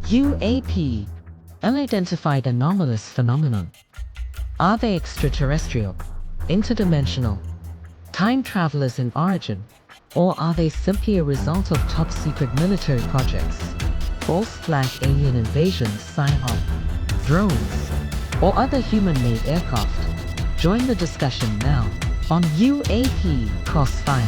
UAP, unidentified anomalous phenomenon. Are they extraterrestrial, interdimensional, time travelers in origin, or are they simply a result of top-secret military projects, false flag alien invasions, psyop, drones, or other human-made aircraft? Join the discussion now on UAP CROSSFIRE.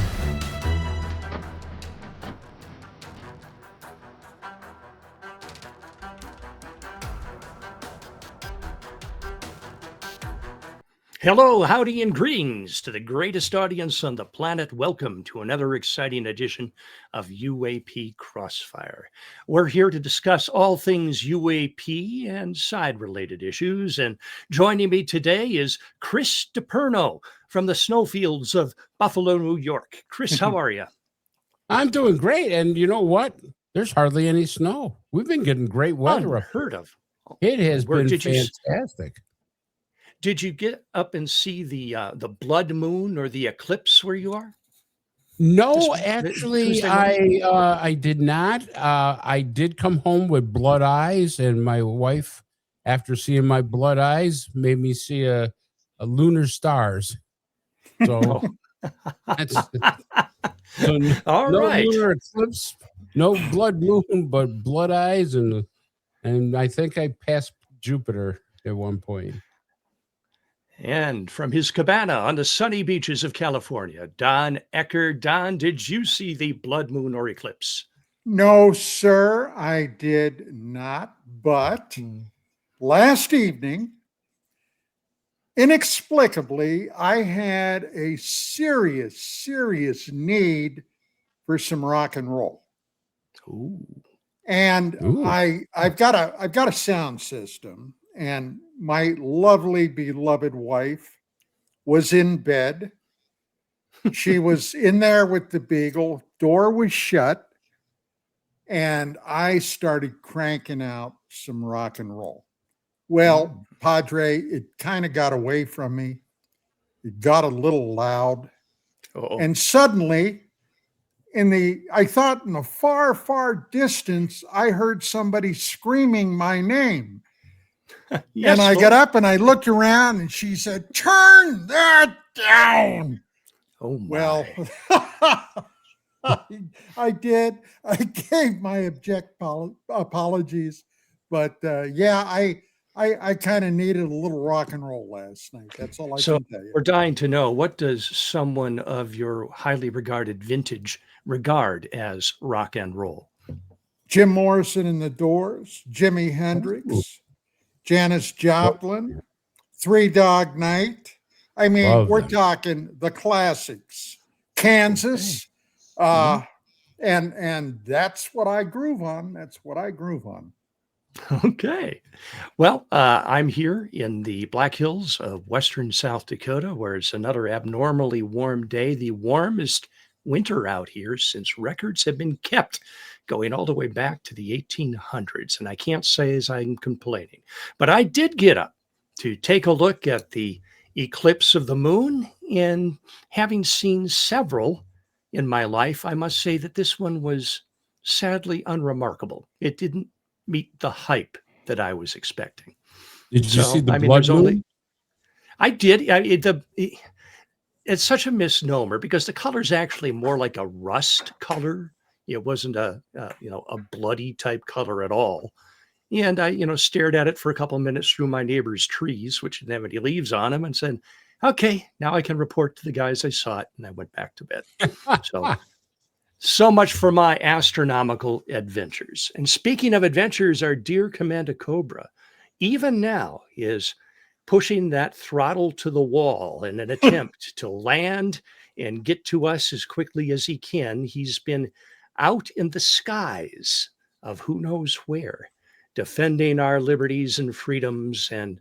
Hello, howdy, and greetings to the greatest audience on the planet. Welcome to another exciting edition of UAP Crossfire. We're here to discuss all things UAP and side-related issues. And joining me today is Chris DePerno from the snowfields of Buffalo, New York. Chris, how are you? I'm doing great. And you know what? There's hardly any snow. We've been getting great weather. Unheard of. It has been fantastic. Did you get up and see the blood moon or the eclipse where you are? No, actually, I did not. I did come home with blood eyes, and my wife, after seeing my blood eyes, made me see a lunar stars. So that's so all no right. Lunar eclipse, no blood moon, but blood eyes, and I think I passed Jupiter at one point. And from his cabana on the sunny beaches of California, Don Ecker. Don, did you see the blood moon or eclipse? No, sir, I did not. But last evening, inexplicably, I had a serious need for some rock and roll. Ooh. And Ooh. I've got a sound system, and my lovely beloved wife was in bed. She was in there with the beagle, door was shut, and I started cranking out some rock and roll. Well, Padre, it kind of got away from me. It got a little loud. Uh-oh. And suddenly, I thought in the far distance, I heard somebody screaming my name. Yes, and I got up and I looked around and she said, "Turn that down." Oh, my. Well, I did. I gave my abject apologies. But yeah, I kind of needed a little rock and roll last night. That's all I can tell you. We're dying to know, what does someone of your highly regarded vintage regard as rock and roll? Jim Morrison and the Doors, Jimi Hendrix, Janis Joplin, Three Dog Night. I mean, we're talking the classics. Kansas. And that's what I groove on. Okay. Well, I'm here in the Black Hills of western South Dakota, where it's another abnormally warm day, the warmest winter out here since records have been kept, going all the way back to the 1800s. And I can't say as I'm complaining, but I did get up to take a look at the eclipse of the moon, and having seen several in my life, I must say that this one was sadly unremarkable. It didn't meet the hype that I was expecting. Did you see the blood moon? I did. It's such a misnomer because the color is actually more like a rust color. It wasn't a bloody type color at all. And I, stared at it for a couple of minutes through my neighbor's trees, which didn't have any leaves on them, and said, "Okay, now I can report to the guys I saw it." And I went back to bed. So much for my astronomical adventures. And speaking of adventures, our dear Commander Cobra, even now, is pushing that throttle to the wall in an attempt to land and get to us as quickly as he can. He's been out in the skies of who knows where, defending our liberties and freedoms, and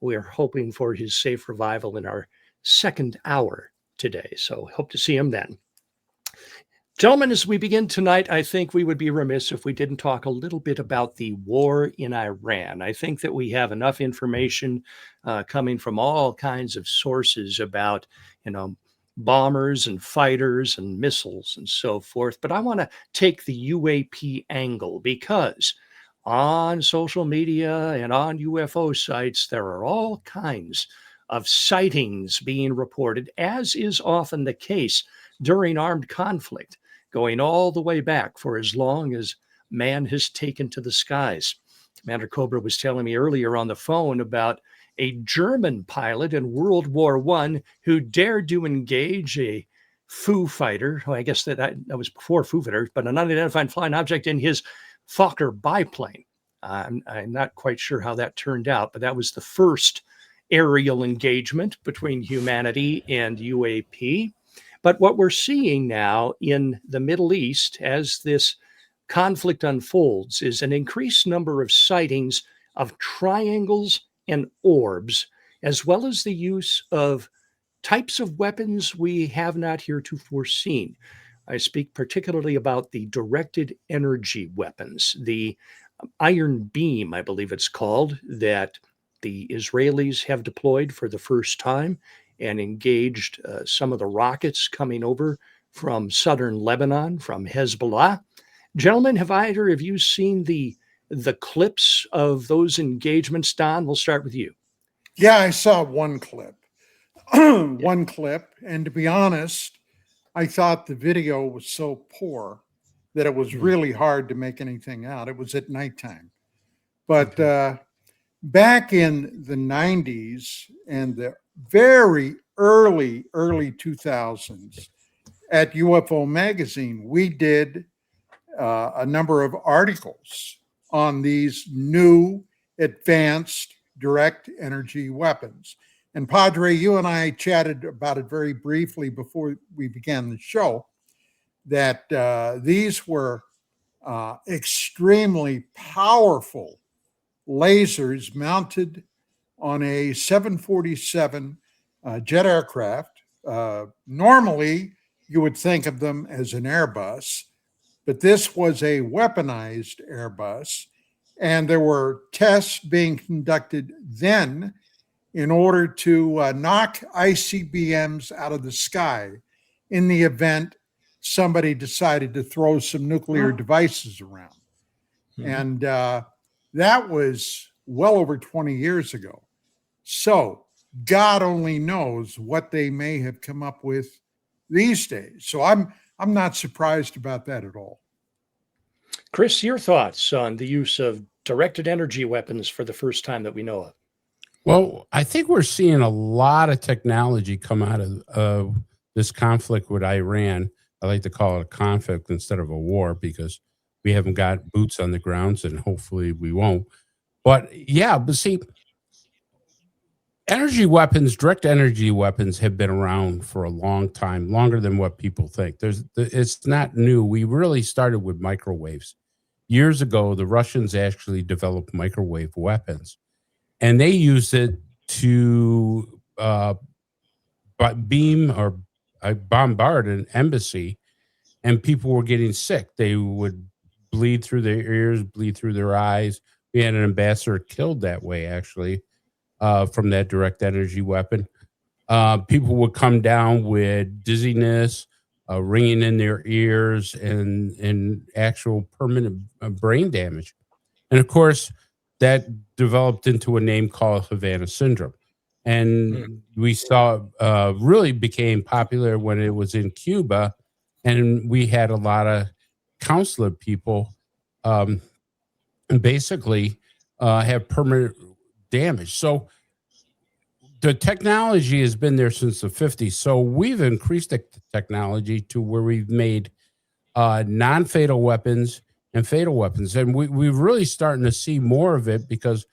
we're hoping for his safe revival in our second hour today. So hope to see him then. Gentlemen, as we begin tonight, I think we would be remiss if we didn't talk a little bit about the war in Iran. I think that we have enough information coming from all kinds of sources about, bombers and fighters and missiles and so forth. But I want to take the UAP angle because on social media and on UFO sites, there are all kinds of sightings being reported, as is often the case during armed conflict, going all the way back for as long as man has taken to the skies. Commander Cobra was telling me earlier on the phone about a German pilot in World War I who dared to engage a Foo fighter. Well, I guess that was before Foo Fighters, but an unidentified flying object in his Fokker biplane. I'm not quite sure how that turned out, but that was the first aerial engagement between humanity and UAP. But what we're seeing now in the Middle East as this conflict unfolds is an increased number of sightings of triangles and orbs, as well as the use of types of weapons we have not heretofore seen. I speak particularly about the directed energy weapons, the Iron Beam, I believe it's called, that the Israelis have deployed for the first time and engaged some of the rockets coming over from southern Lebanon, from Hezbollah. Gentlemen, have either of you seen the clips of those engagements? Don, we'll start with you. Yeah, I saw one clip. One clip. And to be honest, I thought the video was so poor that it was really hard to make anything out. It was at nighttime. But back in the 90s and the very early 2000s, at UFO Magazine, we did a number of articles on these new advanced direct energy weapons. And Padre, you and I chatted about it very briefly before we began the show, that these were extremely powerful lasers mounted on a 747 jet aircraft. Normally, you would think of them as an Airbus, but this was a weaponized Airbus, and there were tests being conducted then in order to knock ICBMs out of the sky in the event somebody decided to throw some nuclear devices around. And that was well over 20 years ago. So God only knows what they may have come up with these days. So I'm not surprised about that at all. Chris, your thoughts on the use of directed energy weapons for the first time that we know of? Well, I think we're seeing a lot of technology come out of this conflict with Iran. I like to call it a conflict instead of a war because we haven't got boots on the grounds, and hopefully we won't. But yeah, but see, energy weapons, direct energy weapons have been around for a long time, longer than what people think. It's not new. We really started with microwaves. Years ago, the Russians actually developed microwave weapons, and they used it to beam or bombard an embassy, and people were getting sick. They would bleed through their ears, bleed through their eyes. We had an ambassador killed that way, actually, from that direct energy weapon. People would come down with dizziness, ringing in their ears, and actual permanent brain damage. And of course, that developed into a name called Havana syndrome. And we saw really became popular when it was in Cuba, and we had a lot of consular people basically have permanent damage. So the technology has been there since the 50s. So we've increased the technology to where we've made non-fatal weapons and fatal weapons. And we're really starting to see more of it because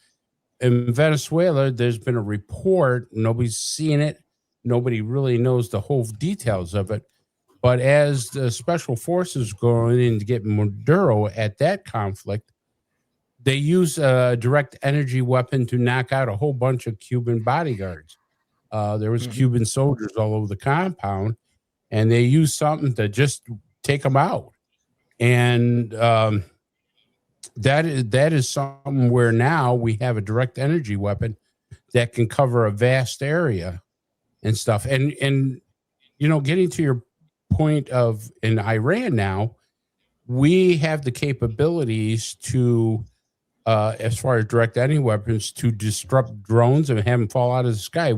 in Venezuela, there's been a report. Nobody's seen it. Nobody really knows the whole details of it. But as the special forces going in to get Maduro at that conflict, they use a direct energy weapon to knock out a whole bunch of Cuban bodyguards. There was Cuban soldiers all over the compound, and they used something to just take them out. And that is something where now we have a direct energy weapon that can cover a vast area and stuff. And you know, getting to your point of in Iran now, we have the capabilities to as far as direct energy weapons, to disrupt drones and have them fall out of the sky.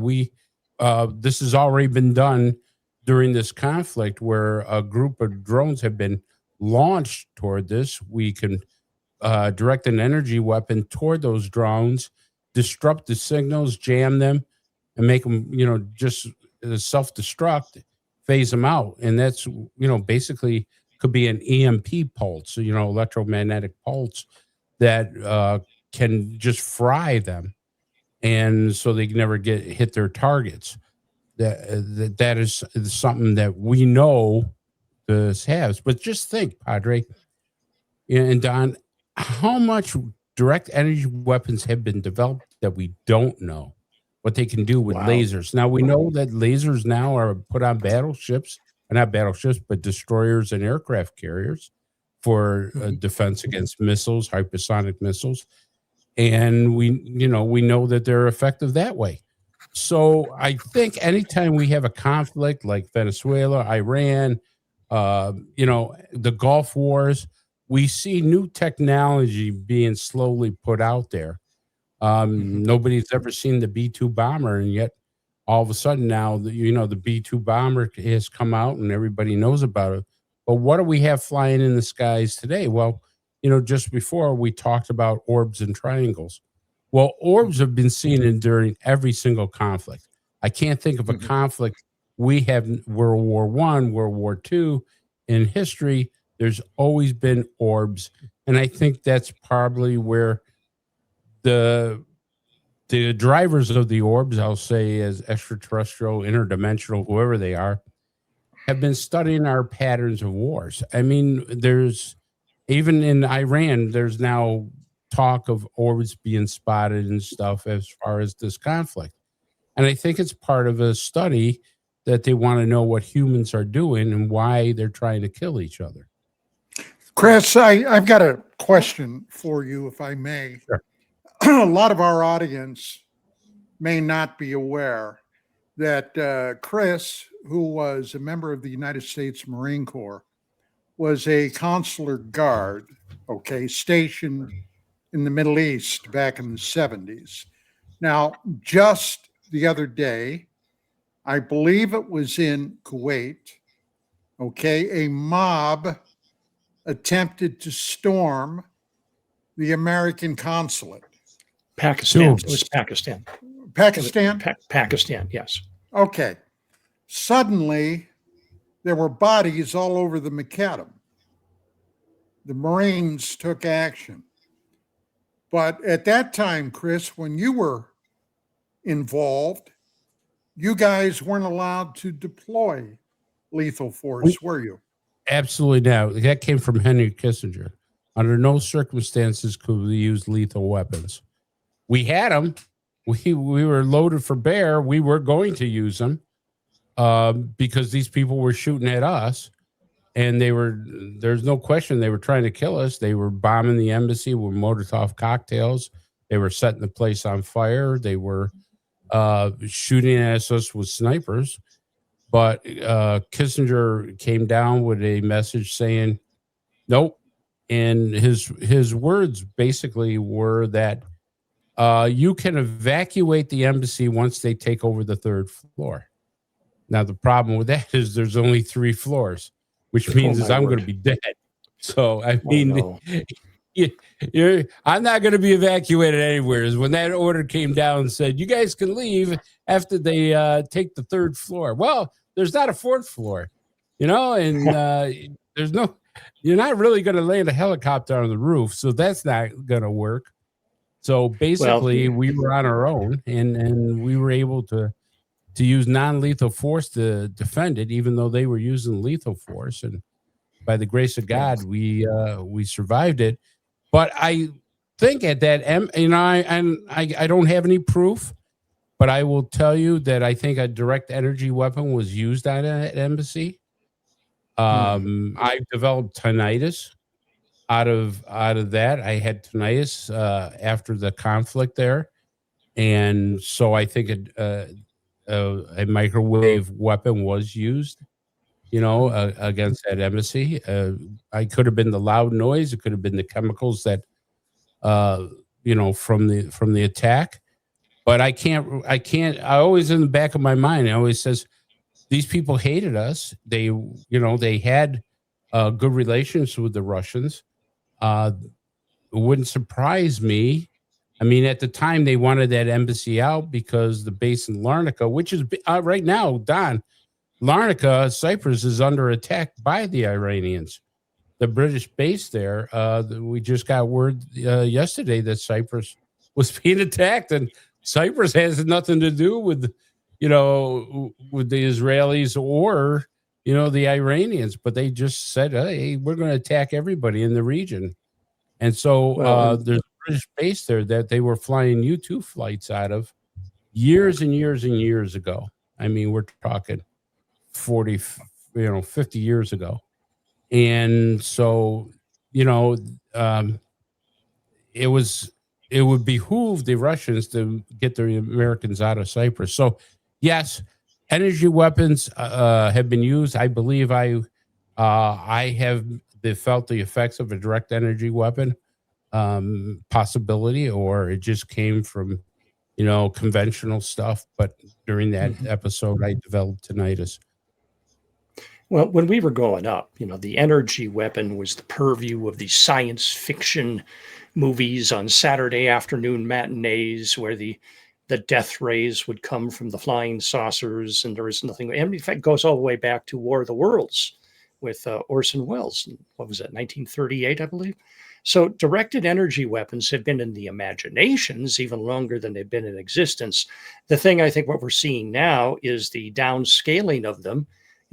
This has already been done during this conflict, where a group of drones have been launched toward this. We can direct an energy weapon toward those drones, disrupt the signals, jam them, and make them, just self-destruct, phase them out. And that's, basically could be an EMP pulse, electromagnetic pulse that can just fry them, and so they can never hit their targets. That is something that we know this has. But just think, Padre and Don, how much direct energy weapons have been developed that we don't know what they can do with lasers. Now, we know that lasers now are put on battleships, not battleships, but destroyers and aircraft carriers for defense against missiles, hypersonic missiles. And we know that they're effective that way. So I think anytime we have a conflict like Venezuela, Iran, the Gulf Wars, we see new technology being slowly put out there. Nobody's ever seen the B-2 bomber, and yet all of a sudden now, the B-2 bomber has come out and everybody knows about it. But what do we have flying in the skies today? Well, just before we talked about orbs and triangles. Well, orbs have been seen during every single conflict. I can't think of a conflict we have. World War I, World War II, in history, there's always been orbs. And I think that's probably where the drivers of the orbs, I'll say as extraterrestrial, interdimensional, whoever they are, have been studying our patterns of wars. I mean, there's even in Iran, there's now talk of orbs being spotted and stuff as far as this conflict. And I think it's part of a study that they want to know what humans are doing and why they're trying to kill each other. Chris, I've got a question for you, if I may. Sure. A lot of our audience may not be aware that Chris, who was a member of the United States Marine Corps, was a consular guard, stationed in the Middle East back in the 70s. Now, just the other day, I believe it was in Kuwait, a mob attempted to storm the American consulate. Pakistan. It was Pakistan. Pakistan? Pakistan, yes. Okay. Suddenly, there were bodies all over the macadam. The Marines took action. But at that time, Chris, when you were involved, you guys weren't allowed to deploy lethal force, were you? Absolutely not. That came from Henry Kissinger. Under no circumstances could we use lethal weapons. We had them. We were loaded for bear. We were going to use them because these people were shooting at us. And there's no question they were trying to kill us. They were bombing the embassy with Molotov cocktails. They were setting the place on fire. They were shooting at us with snipers. But Kissinger came down with a message saying, nope. And his words basically were that you can evacuate the embassy once they take over the third floor. Now, the problem with that is there's only 3 floors. Which means I'm going to be dead. So, I mean, I'm not going to be evacuated anywhere. When that order came down and said, you guys can leave after they take the 3rd floor. Well, there's not a 4th floor, and you're not really going to land a helicopter on the roof. So that's not going to work. So basically, we were on our own and we were able to use non-lethal force to defend it, even though they were using lethal force. And by the grace of God, we survived it. But I think at that, I don't have any proof, but I will tell you that I think a direct energy weapon was used on an embassy. I developed tinnitus out of that. I had tinnitus after the conflict there. And so I think a microwave weapon was used, against that embassy. I could have been the loud noise. It could have been the chemicals that from the attack. But I always, in the back of my mind, I always says, these people hated us. They had good relations with the Russians. It wouldn't surprise me. I mean, at the time, they wanted that embassy out because the base in Larnaca, which is right now, Don, Larnaca, Cyprus, is under attack by the Iranians. The British base there, we just got word yesterday that Cyprus was being attacked, and Cyprus has nothing to do with the Israelis or the Iranians, but they just said, hey, we're going to attack everybody in the region. And so there's a British base there that they were flying U-2 flights out of years and years and years ago. I mean, we're talking 40, 50 years ago. And so, it would behoove the Russians to get the Americans out of Cyprus. So, yes, energy weapons have been used. I believe I have felt the effects of a direct energy weapon possibility, or it just came from, conventional stuff. But during that episode, I developed tinnitus. Well, when we were growing up, the energy weapon was the purview of the science fiction movies on Saturday afternoon matinees, where the death rays would come from the flying saucers, and there was nothing. And in fact, it goes all the way back to War of the Worlds with Orson Welles. What was that, 1938, I believe? So directed energy weapons have been in the imaginations even longer than they've been in existence. The thing I think what we're seeing now is the downscaling of them.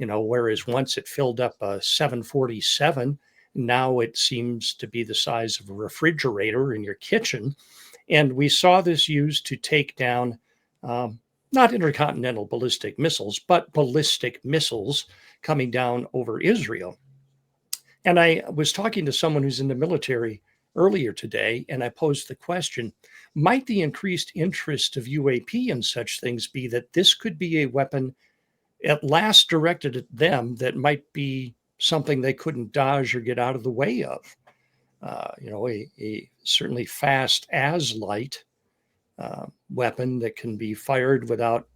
Whereas once it filled up a 747, now it seems to be the size of a refrigerator in your kitchen. And we saw this used to take down not intercontinental ballistic missiles, but ballistic missiles coming down over Israel. And I was talking to someone who's in the military earlier today, and I posed the question, might the increased interest of UAP in such things be that this could be a weapon at last directed at them that might be something they couldn't dodge or get out of the way of? A certainly fast as light weapon that can be fired without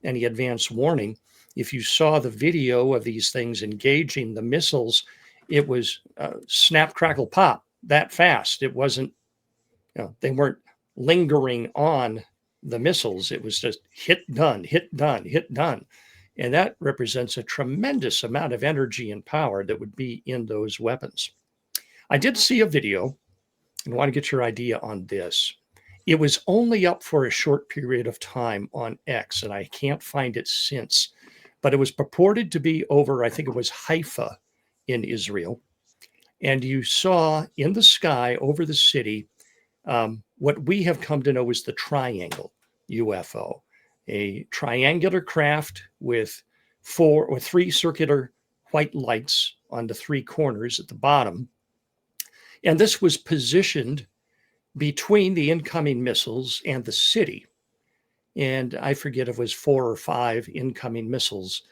any advance warning. If you saw the video of these things engaging the missiles, it was snap, crackle, pop that fast. It wasn't, they weren't lingering on the missiles. It was just hit, done, hit, done, hit, done. And that represents a tremendous amount of energy and power that would be in those weapons. I did see a video and want to get your idea on this. It was only up for a short period of time on X, and I can't find it since, but it was purported to be over, I think it was Haifa in Israel. And you saw in the sky over the city what we have come to know as the triangle UFO. A triangular craft with 4 or 3 circular white lights on the 3 corners at the bottom. And this was positioned between the incoming missiles and the city. And I forget if it was 4 or 5 incoming missiles.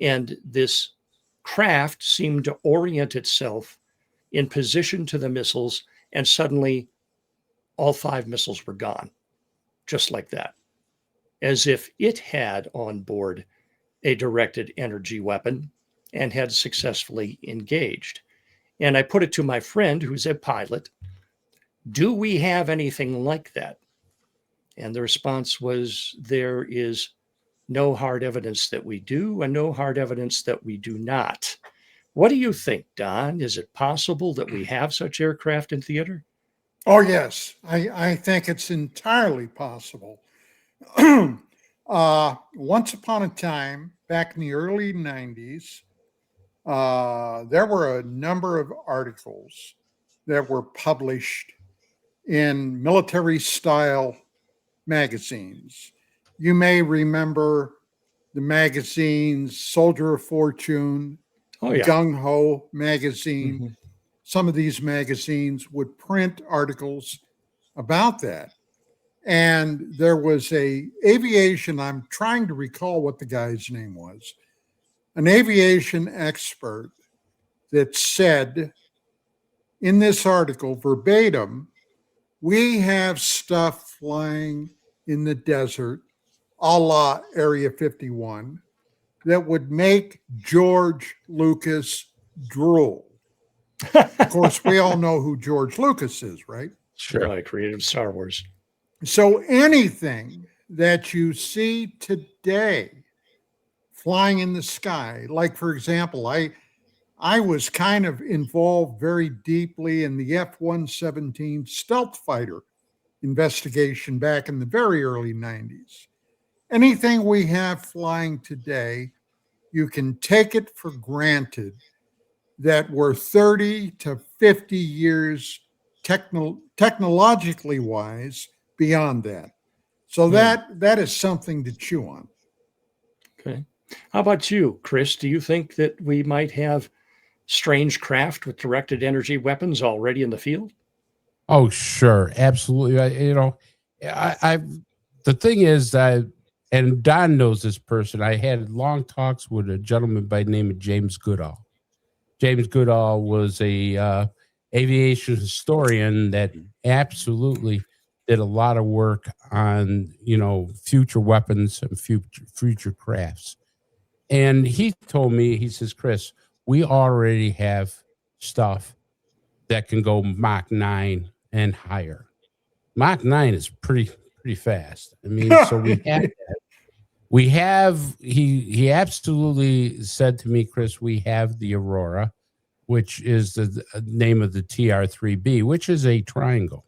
And this craft seemed to orient itself in position to the missiles, and suddenly all 5 missiles were gone, just like that, as if it had on board a directed energy weapon and had successfully engaged. And I put it to my friend who's a pilot, do we have anything like that? And the response was, there is no hard evidence that we do and no hard evidence that we do not. What do you think, Don? Is it possible that we have such aircraft in theater? Oh, yes. I think it's entirely possible. Once upon a time, back in the early 90s, there were a number of articles that were published in military-style magazines. You may remember the magazines Soldier of Fortune, Gung Ho magazine. Mm-hmm. Some of these magazines would print articles about that. And there was a aviation, I'm trying to recall what the guy's name was, an aviation expert that said in this article verbatim We have stuff flying in the desert, a la Area 51, that would make George Lucas drool. Of course, we all know who George Lucas is, right? Sure. I created Star Wars. So anything that you see today flying in the sky, like, for example, I was kind of involved very deeply in the F-117 stealth fighter investigation back in the very early 90s. Anything we have flying today, you can take it for granted that we're 30 to 50 years technologically wise beyond that. So that is something to chew on. Okay. How about you, Chris? Do you think that we might have strange craft with directed energy weapons already in the field? Oh, sure, absolutely. The thing is that, and Don knows this person. I had long talks with a gentleman by the name of James Goodall. James Goodall was a aviation historian that absolutely did a lot of work on future weapons and future crafts. And he told me, he says, Chris, we already have stuff that can go Mach 9 and higher. Mach 9 is pretty fast. I mean, so we have he absolutely said to me, Chris, we have the Aurora, which is the name of the TR-3B, which is a triangle.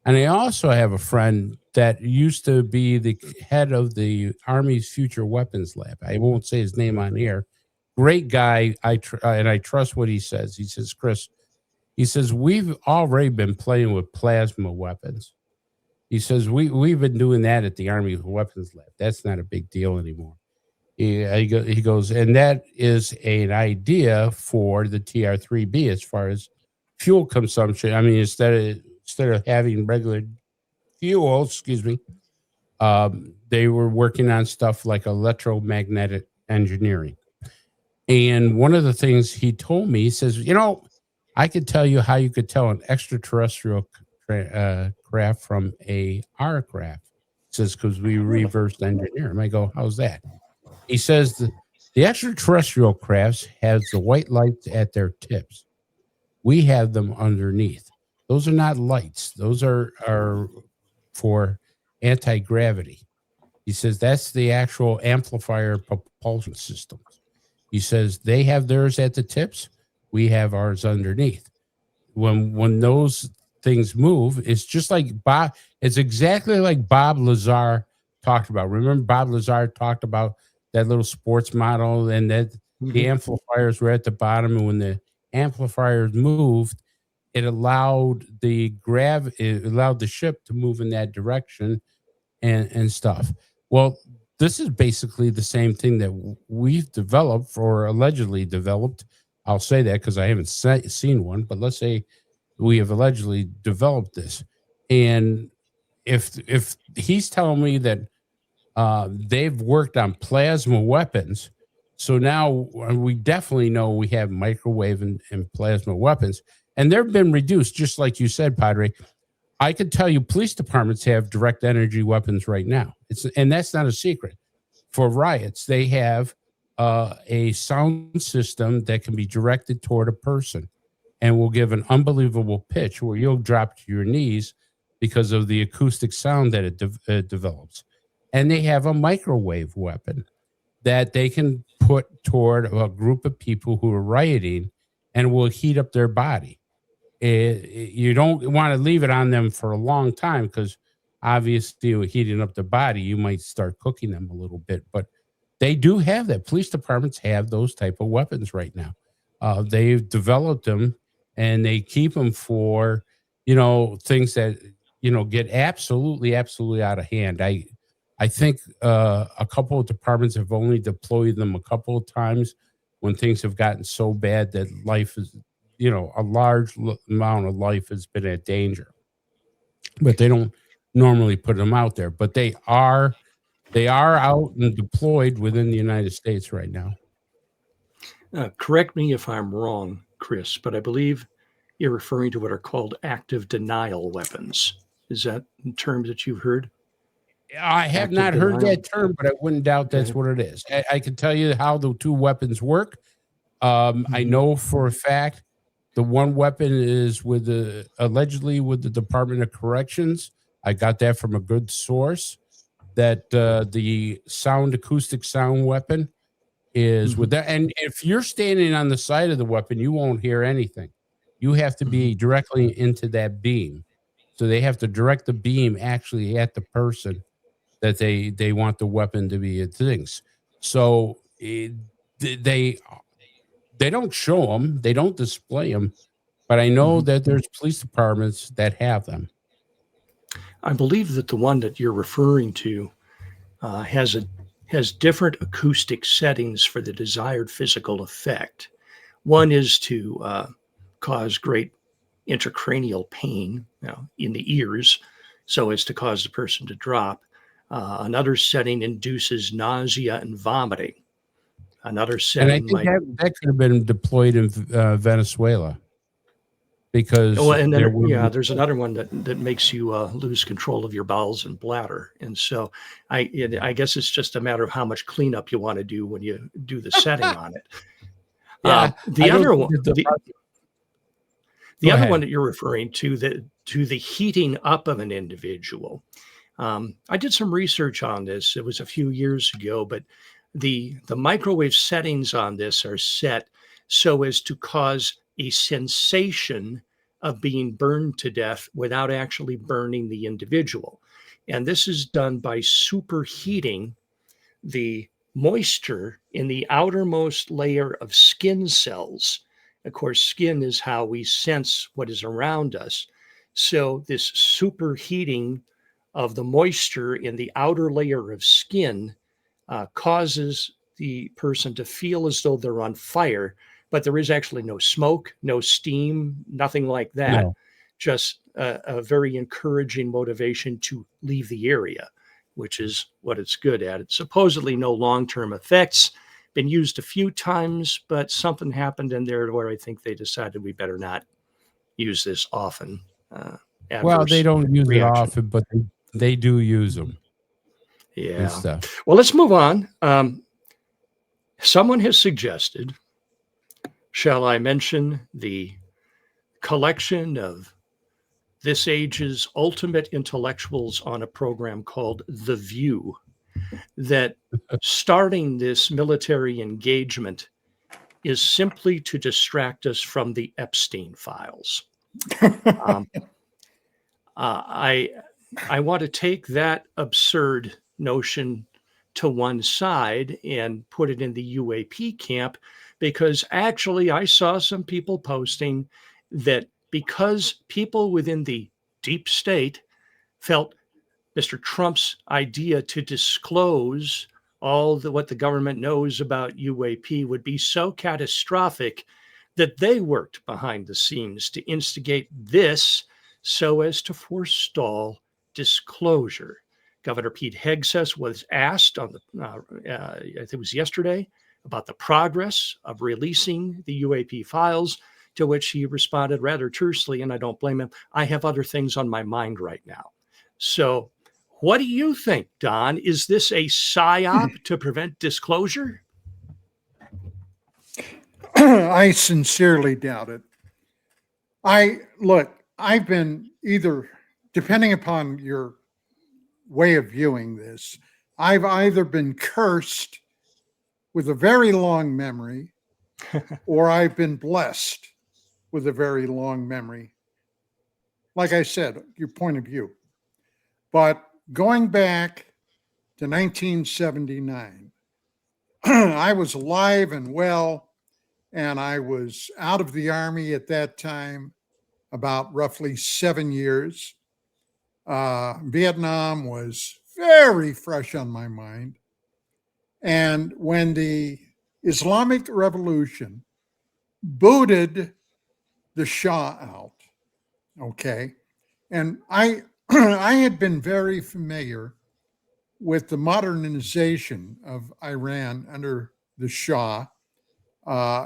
And I also have a friend that used to be the head of the Army's Future Weapons Lab. I won't say his name on here. Great guy. And I trust what he says. He says, Chris, he says, we've already been playing with plasma weapons. He says, we've been doing that at the Army Weapons Lab. That's not a big deal anymore. He goes, and that is an idea for the TR-3B as far as fuel consumption. I mean, instead of having regular fuel, they were working on stuff like electromagnetic engineering. And one of the things he told me, he says, I could tell you how you could tell an extraterrestrial craft from our craft. He says, because we reversed engineer them. I go, how's that? He says the extraterrestrial crafts has the white lights at their tips. We have them underneath. Those are not lights. Those are for anti-gravity. He says that's the actual amplifier propulsion systems. He says they have theirs at the tips. We have ours underneath. When those things move, it's just like Bob. It's exactly like Bob Lazar talked about. Remember, Bob Lazar talked about that little sports model, and that the amplifiers were at the bottom, and when the amplifiers moved, it allowed it allowed the ship to move in that direction, and stuff. Well, this is basically the same thing that we've developed, or allegedly developed. I'll say that because I haven't seen one, but let's say we have allegedly developed this. And if he's telling me that they've worked on plasma weapons, so now we definitely know we have microwave and plasma weapons, and they've been reduced, just like you said, Padre. I could tell you police departments have direct energy weapons right now. And that's not a secret. For riots, they have a sound system that can be directed toward a person and will give an unbelievable pitch where you'll drop to your knees because of the acoustic sound that it develops. And they have a microwave weapon that they can put toward a group of people who are rioting and will heat up their body. You don't want to leave it on them for a long time because obviously heating up the body, you might start cooking them a little bit. But they do have that. Police departments have those type of weapons right now. They've developed them, and they keep them for, things that, get absolutely out of hand. I think a couple of departments have only deployed them a couple of times when things have gotten so bad that life is, a large amount of life has been at danger. But they don't normally put them out there. But they are out and deployed within the United States right now. Correct me if I'm wrong, Chris, but I believe you're referring to what are called active denial weapons. Is that a term that you've heard? I have Active not heard denial? that term, but I wouldn't doubt that's Okay. what it is. I can tell you how the two weapons work. I know for a fact the one weapon is with allegedly with the Department of Corrections. I got that from a good source. That the acoustic sound weapon is with that. And if you're standing on the side of the weapon, you won't hear anything. You have to be directly into that beam. So they have to direct the beam actually at the person that they want the weapon to be at things. So they don't show them, they don't display them, but I know that there's police departments that have them. I believe that the one that you're referring to has different acoustic settings for the desired physical effect. One is to cause great intracranial pain in the ears, so as to cause the person to drop. Another setting induces nausea and vomiting. Another And I setting think might. that could have been deployed in Venezuela because Oh, and then were there's another one that makes you lose control of your bowels and bladder. And so I guess it's just a matter of how much cleanup you want to do when you do the setting on it. Yeah, The other one, the other ahead. one that you're referring to, the heating up of an individual. I did some research on this. It was a few years ago, but the microwave settings on this are set so as to cause a sensation of being burned to death without actually burning the individual. And this is done by superheating the moisture in the outermost layer of skin cells. Of course, skin is how we sense what is around us. So this superheating of the moisture in the outer layer of skin causes the person to feel as though they're on fire, but there is actually no smoke, no steam, nothing like that. No. Just a very encouraging motivation to leave the area, which is what it's good at. It's supposedly no long-term effects, been used a few times, but something happened in there where I think they decided we better not use this often. Well, they don't use reaction. it often, but they do use them. Yeah. Stuff. Well, let's move on. Someone has suggested, shall I mention the collection of this age's ultimate intellectuals on a program called The View, that starting this military engagement is simply to distract us from the Epstein files. I want to take that absurd notion to one side and put it in the UAP camp, because actually I saw some people posting that because people within the deep state felt Mr. Trump's idea to disclose what the government knows about UAP would be so catastrophic that they worked behind the scenes to instigate this so as to forestall disclosure. Governor Pete Hegseth was asked on I think it was yesterday, about the progress of releasing the UAP files, to which he responded rather tersely, and I don't blame him, "I have other things on my mind right now." So what do you think, Don? Is this a psyop to prevent disclosure? I sincerely doubt it. I've been either, depending upon your way of viewing this, I've either been cursed with a very long memory or I've been blessed with a very long memory. Like I said, your point of view. But going back to 1979, I was alive and well, and I was out of the Army at that time, about roughly 7 years. Vietnam was very fresh on my mind. And when the Islamic Revolution booted the Shah out, okay, and I I had been very familiar with the modernization of Iran under the Shah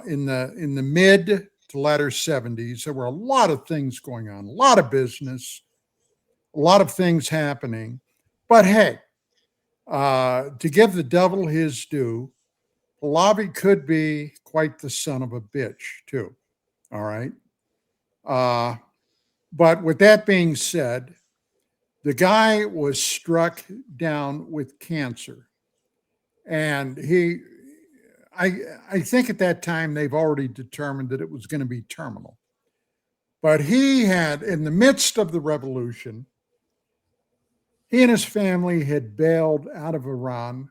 in the mid to the latter 70s, there were a lot of things going on, a lot of business, a lot of things happening. But hey, to give the devil his due, Pahlavi could be quite the son of a bitch, too. All right. But with that being said, the guy was struck down with cancer. And I think at that time they've already determined that it was going to be terminal. But he had, in the midst of the revolution, he and his family had bailed out of Iran,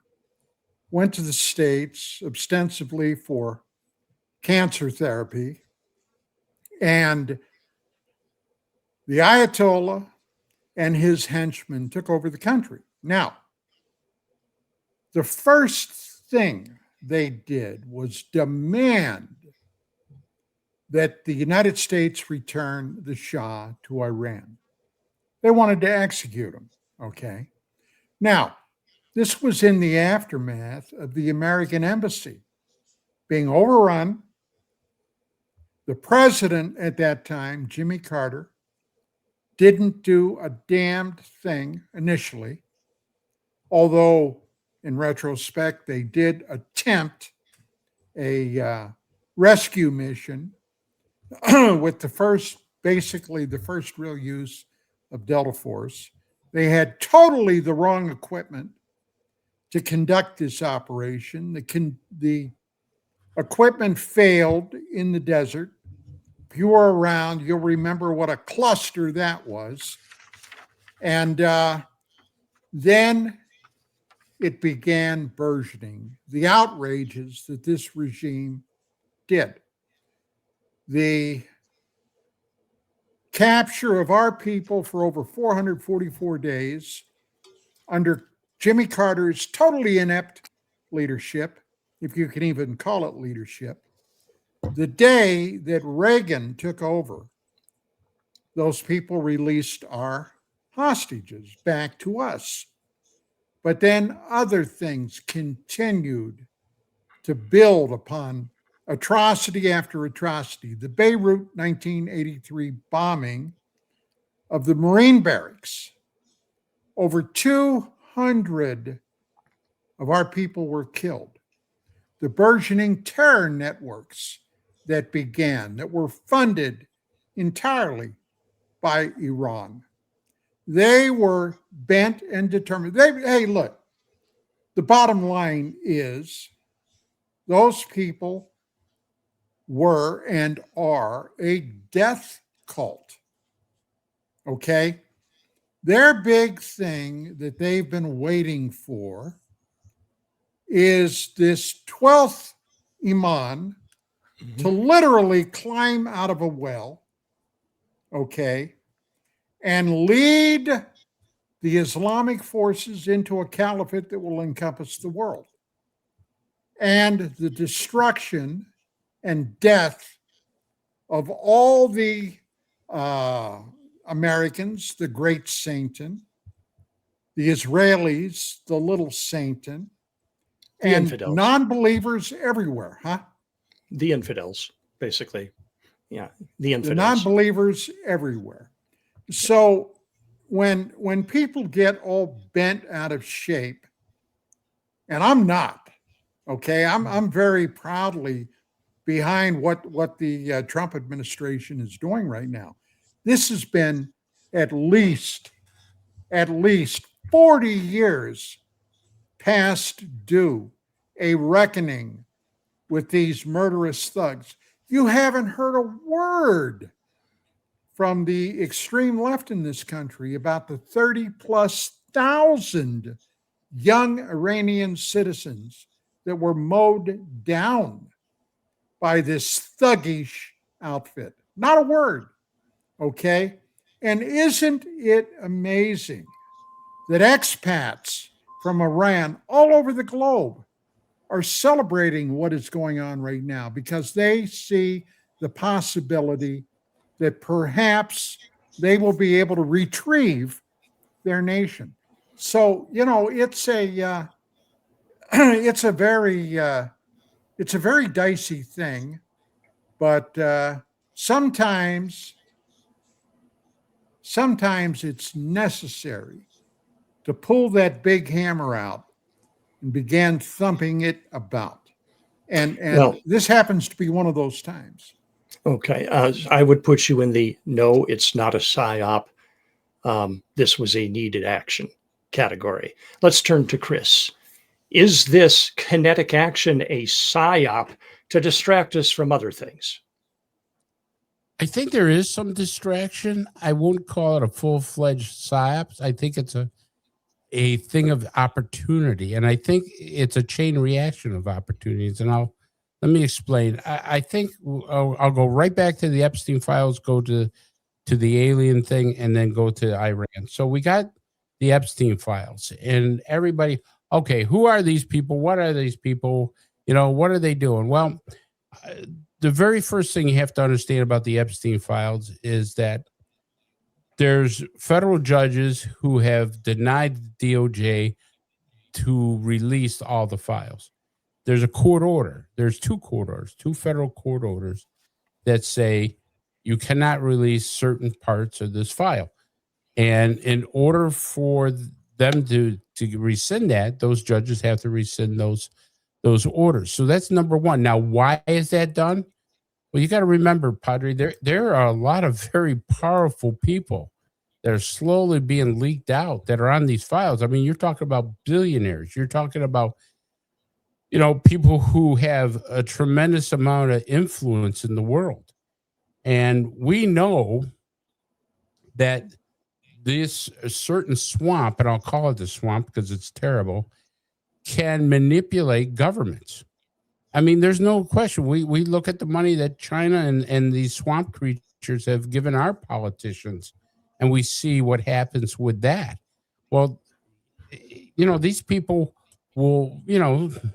went to the States ostensibly for cancer therapy, and the Ayatollah and his henchmen took over the country. Now, the first thing they did was demand that the United States return the Shah to Iran. They wanted to execute him, okay? Now, this was in the aftermath of the American embassy being overrun. The president at that time, Jimmy Carter, didn't do a damned thing initially, although in retrospect, they did attempt a rescue mission with basically the first real use of Delta Force. They had totally the wrong equipment to conduct this operation. The equipment failed in the desert. If you were around, you'll remember what a cluster that was. And then it began burgeoning, the outrages that this regime did. The capture of our people for over 444 days under Jimmy Carter's totally inept leadership, if you can even call it leadership. The day that Reagan took over, those people released our hostages back to us. But then other things continued to build upon atrocity after atrocity. The Beirut 1983 bombing of the Marine barracks. Over 200 of our people were killed. The burgeoning terror networks that began, that were funded entirely by Iran. They were bent and determined. Hey, look, the bottom line is those people were and are a death cult. Okay? Their big thing that they've been waiting for is this 12th Imam to literally climb out of a well, okay, and lead the Islamic forces into a caliphate that will encompass the world. And the destruction and death of all the Americans, the great Satan, the Israelis, the little Satan, and infidels. Non-believers everywhere, huh? The infidels, basically. Yeah, the infidels. The non-believers everywhere. So when people get all bent out of shape, and I'm not, okay, I'm very proudly behind what the Trump administration is doing right now. This has been at least 40 years past due, a reckoning with these murderous thugs. You haven't heard a word from the extreme left in this country about the 30,000+ young Iranian citizens that were mowed down by this thuggish outfit. Not a word, okay? And isn't it amazing that expats from Iran all over the globe are celebrating what is going on right now because they see the possibility that perhaps they will be able to retrieve their nation. So, you know, it's a it's a very dicey thing, but sometimes it's necessary to pull that big hammer out and begin thumping it about. And Well, this happens to be one of those times. okay. I would put you in the no, it's not a psyop. This was a needed action category. Let's turn to Chris. Is this kinetic action a psyop to distract us from other things? I think there is some distraction. I won't call it a full-fledged psyops. I think it's a thing of opportunity, and I think it's a chain reaction of opportunities. And let me explain. I think I'll go right back to the Epstein files, go to the alien thing, and then go to Iran. So we got the Epstein files, and everybody, okay, who are these people? What are these people? What are they doing? Well, the very first thing you have to understand about the Epstein files is that there's federal judges who have denied the DOJ to release all the files. There's a court order. There's two court orders, two federal court orders that say you cannot release certain parts of this file. And in order for them to rescind that, those judges have to rescind those orders. So that's number one. Now, why is that done? Well, you got to remember, Padre, there are a lot of very powerful people that are slowly being leaked out that are on these files. I mean, you're talking about billionaires. You're talking about, people who have a tremendous amount of influence in the world. And we know that this certain swamp, and I'll call it the swamp because it's terrible, can manipulate governments. I mean, there's no question. We look at the money that China and these swamp creatures have given our politicians, and we see what happens with that. Well, these people will,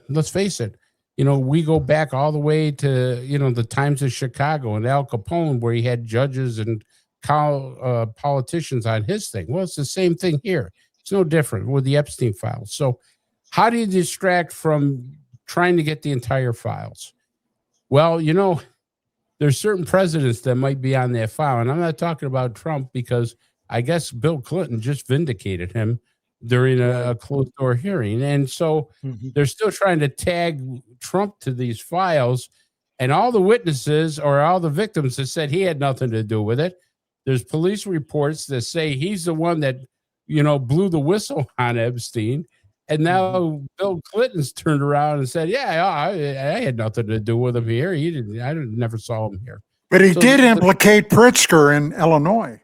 let's face it, we go back all the way to, the times of Chicago and Al Capone, where he had judges and politicians on his thing. Well, it's the same thing here. It's no different with the Epstein files. So how do you distract from trying to get the entire files? Well, there's certain presidents that might be on that file. And I'm not talking about Trump, because I guess Bill Clinton just vindicated him during a closed door hearing. And so they're still trying to tag Trump to these files, and all the witnesses or all the victims that said he had nothing to do with it. There's police reports that say he's the one that, blew the whistle on Epstein. And now Bill Clinton's turned around and said, yeah, I had nothing to do with him here. I never saw him here. But he did implicate Pritzker in Illinois.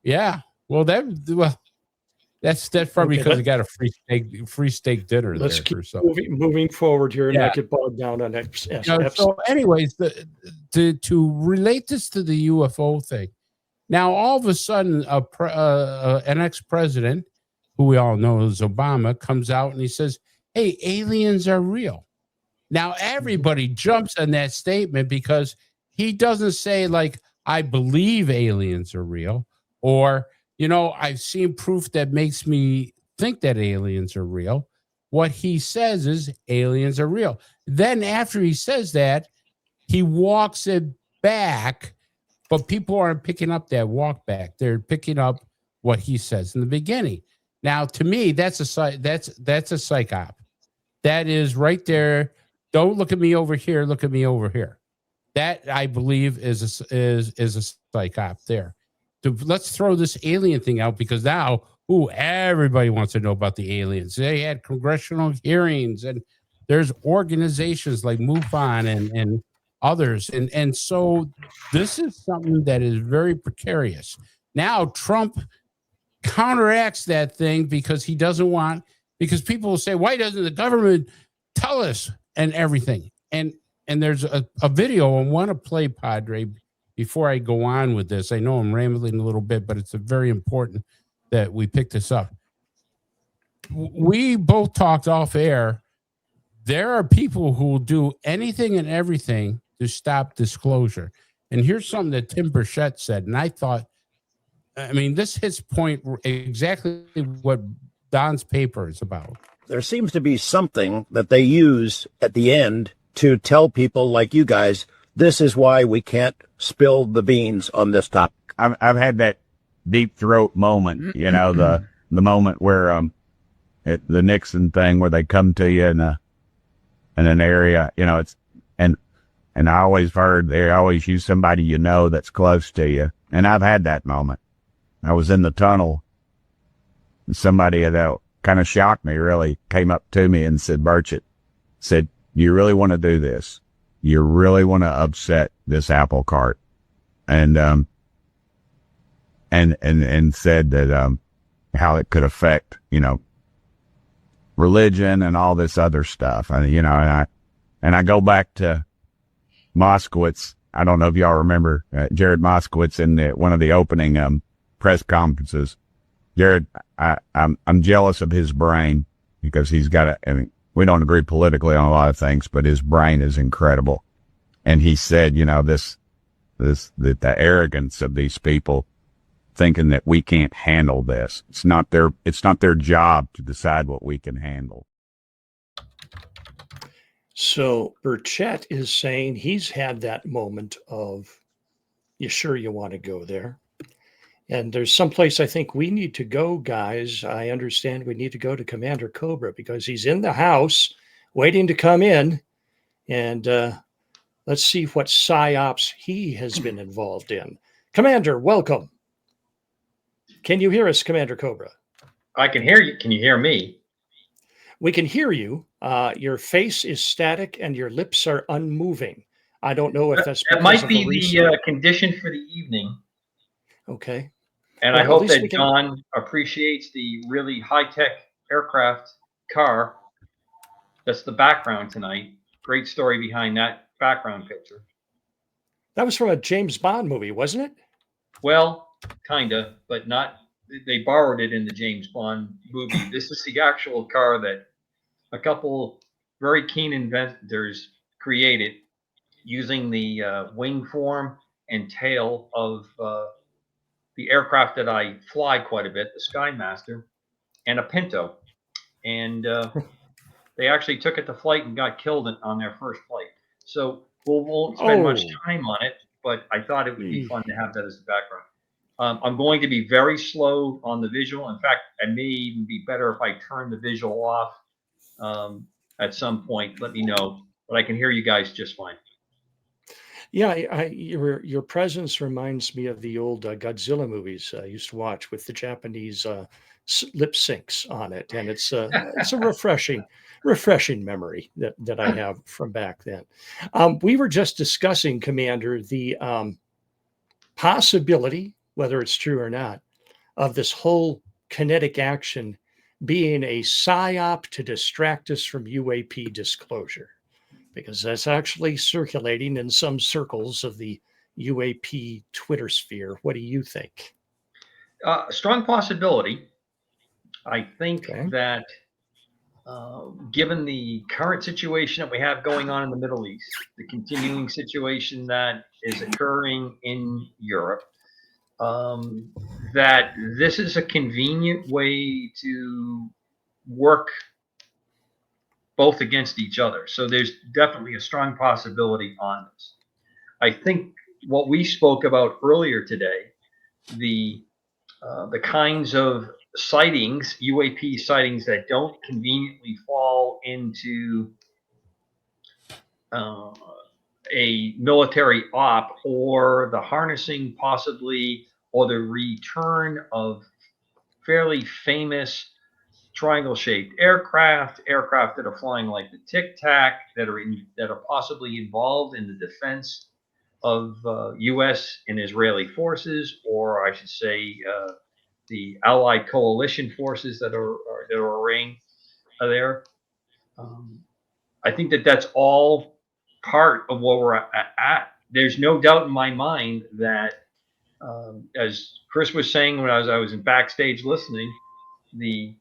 Yeah. Well, that's probably because he got a free steak dinner. Let's there keep or something. moving forward here and not get bogged down on X. So anyways, to relate this to the UFO thing, now all of a sudden an ex-president, who we all know is Obama, comes out and he says, hey, aliens are real. Now, everybody jumps on that statement because he doesn't say, like, I believe aliens are real, or, I've seen proof that makes me think that aliens are real. What he says is aliens are real. Then after he says that, he walks it back, but people aren't picking up that walk back. They're picking up what he says in the beginning. Now, to me, that's a psyop. That is right there. Don't look at me over here. Look at me over here. That, I believe, is a psyop there. So let's throw this alien thing out, because now, everybody wants to know about the aliens. They had congressional hearings, and there's organizations like MUFON and others. And so this is something that is very precarious. Now, Trump counteracts that thing because he doesn't want, because people will say, why doesn't the government tell us and everything? And there's a video I want to play, Padre, before I go on with this. I know I'm rambling a little bit, but it's very important that we pick this up. We both talked off air. There are people who will do anything and everything to stop disclosure. And here's something that Tim Burchett said, and I thought, this hits point exactly what Don's paper is about. There seems to be something that they use at the end to tell people like you guys This is why we can't spill the beans on this topic. I've had that deep throat moment, you know, the moment where the Nixon thing where they come to you in an area, you know, and I always heard they always use somebody you know that's close to you, and I've had that moment. I was in the tunnel, and somebody that kind of shocked me really came up to me and said, "Burchett," said, "You really want to do this? You really want to upset this apple cart?" And said that how it could affect, you know, religion and all this other stuff. And you know, and I go back to Moskowitz. I don't know if y'all remember Jared Moskowitz in one of the opening press conferences. Jared, I'm jealous of his brain because he's got I mean, we don't agree politically on a lot of things, but his brain is incredible. And he said, you know, that the arrogance of these people thinking that we can't handle this. It's not their job to decide what we can handle. So Burchett is saying he's had that moment of, you sure you want to go there? And there's someplace I think we need to go, guys. I understand we need to go to Commander Cobra because he's in the house waiting to come in. And let's see what psyops he has been involved in. Commander, welcome. Can you hear us, Commander Cobra? I can hear you. Can you hear me? We can hear you. Your face is static and your lips are unmoving. I don't know if that's that might be the condition for the evening. Okay. And well, I hope that John appreciates the really high-tech aircraft car. That's the background tonight. Great story behind that background picture. That was from a James Bond movie, wasn't it? Well, kind of, but not. They borrowed it in the James Bond movie. This is the actual car that a couple very keen inventors created using the wing form and tail of the aircraft that I fly quite a bit, the Skymaster, and a Pinto. And they actually took it to flight and got killed on their first flight. So we won't spend much time on it, but I thought it would be fun to have that as the background. I'm going to be very slow on the visual. In fact, it may even be better if I turn the visual off at some point. Let me know, but I can hear you guys just fine. Yeah, your presence reminds me of the old Godzilla movies I used to watch with the Japanese lip syncs on it, and it's a refreshing memory that I have from back then. We were just discussing, Commander, the possibility, whether it's true or not, of this whole kinetic action being a psyop to distract us from UAP disclosure, because that's actually circulating in some circles of the UAP Twitter sphere. What do you think? Strong possibility. I think that given the current situation that we have going on in the Middle East, the continuing situation that is occurring in Europe, that this is a convenient way to work both against each other. So there's definitely a strong possibility on this. I think what we spoke about earlier today, the kinds of sightings, UAP sightings that don't conveniently fall into a military op, or the harnessing possibly, or the return of fairly famous triangle-shaped aircraft that are flying like the Tic Tac, that are possibly involved in the defense of U.S. and Israeli forces, or I should say, the Allied coalition forces that are arraying there. I think that that's all part of what we're at. There's no doubt in my mind that, as Chris was saying when I was in backstage listening, the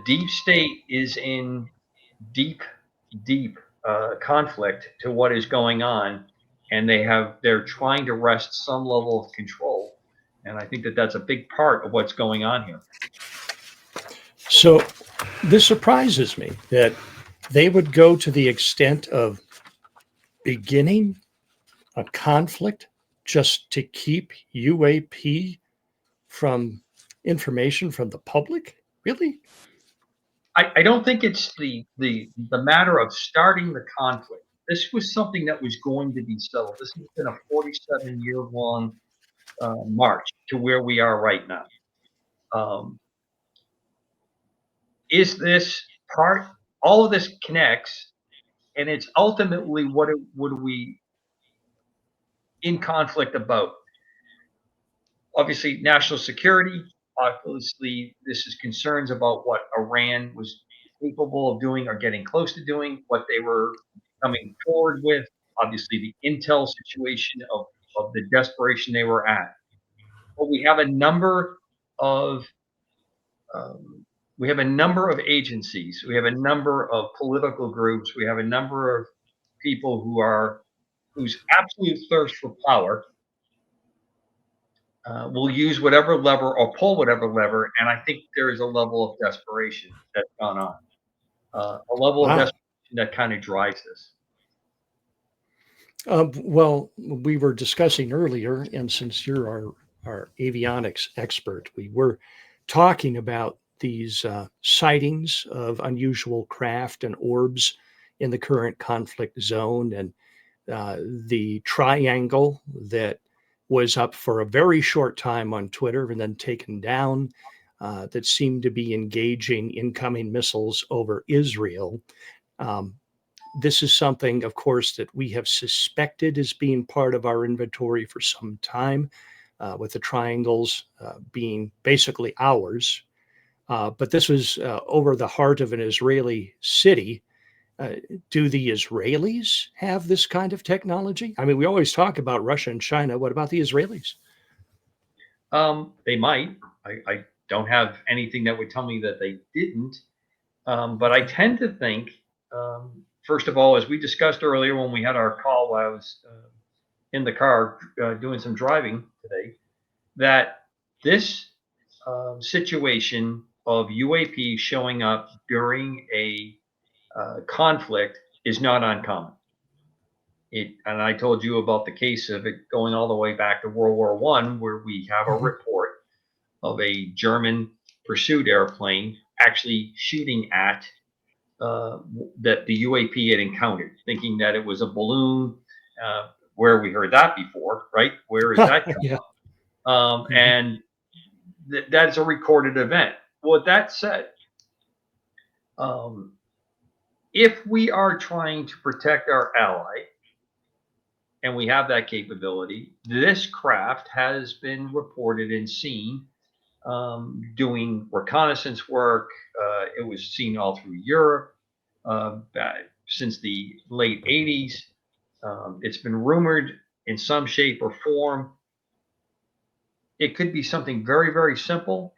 deep state is in deep conflict to what is going on, and they're trying to wrest some level of control. And I think that that's a big part of what's going on here. So this surprises me that they would go to the extent of beginning a conflict just to keep UAP from information from the public? Really? I don't think it's the matter of starting the conflict. This was something that was going to be settled. This has been a 47-year-long march to where we are right now. Is this part? All of this connects, and it's ultimately what are we in conflict about? Obviously, national security. Obviously, this is concerns about what Iran was capable of doing or getting close to doing, what they were coming forward with. Obviously, the intel situation of the desperation they were at. But we have a number of agencies. We have a number of political groups. We have a number of people whose absolute thirst for power will use whatever lever or pull whatever lever, and I think there is a level of desperation that's gone on, a level of desperation that kind of drives this. Well, we were discussing earlier, and since you're our avionics expert, we were talking about these sightings of unusual craft and orbs in the current conflict zone, and the triangle that was up for a very short time on Twitter and then taken down, that seemed to be engaging incoming missiles over Israel. This is something, of course, that we have suspected as being part of our inventory for some time, with the triangles being basically ours. But this was over the heart of an Israeli city. Do the Israelis have this kind of technology? I mean, we always talk about Russia and China. What about the Israelis? They might. I don't have anything that would tell me that they didn't. But I tend to think, first of all, as we discussed earlier when we had our call while I was in the car doing some driving today, that this situation of UAP showing up during a conflict is not uncommon. And I told you about the case of it going all the way back to World War I, where we have a report of a German pursuit airplane actually shooting at that the UAP had encountered, thinking that it was a balloon. Where we heard that before, right? Where is that coming from? And that is a recorded event. Well, with that said, if we are trying to protect our ally, and we have that capability, this craft has been reported and seen doing reconnaissance work. It was seen all through Europe since the late 80s. It's been rumored in some shape or form. It could be something very, very simple.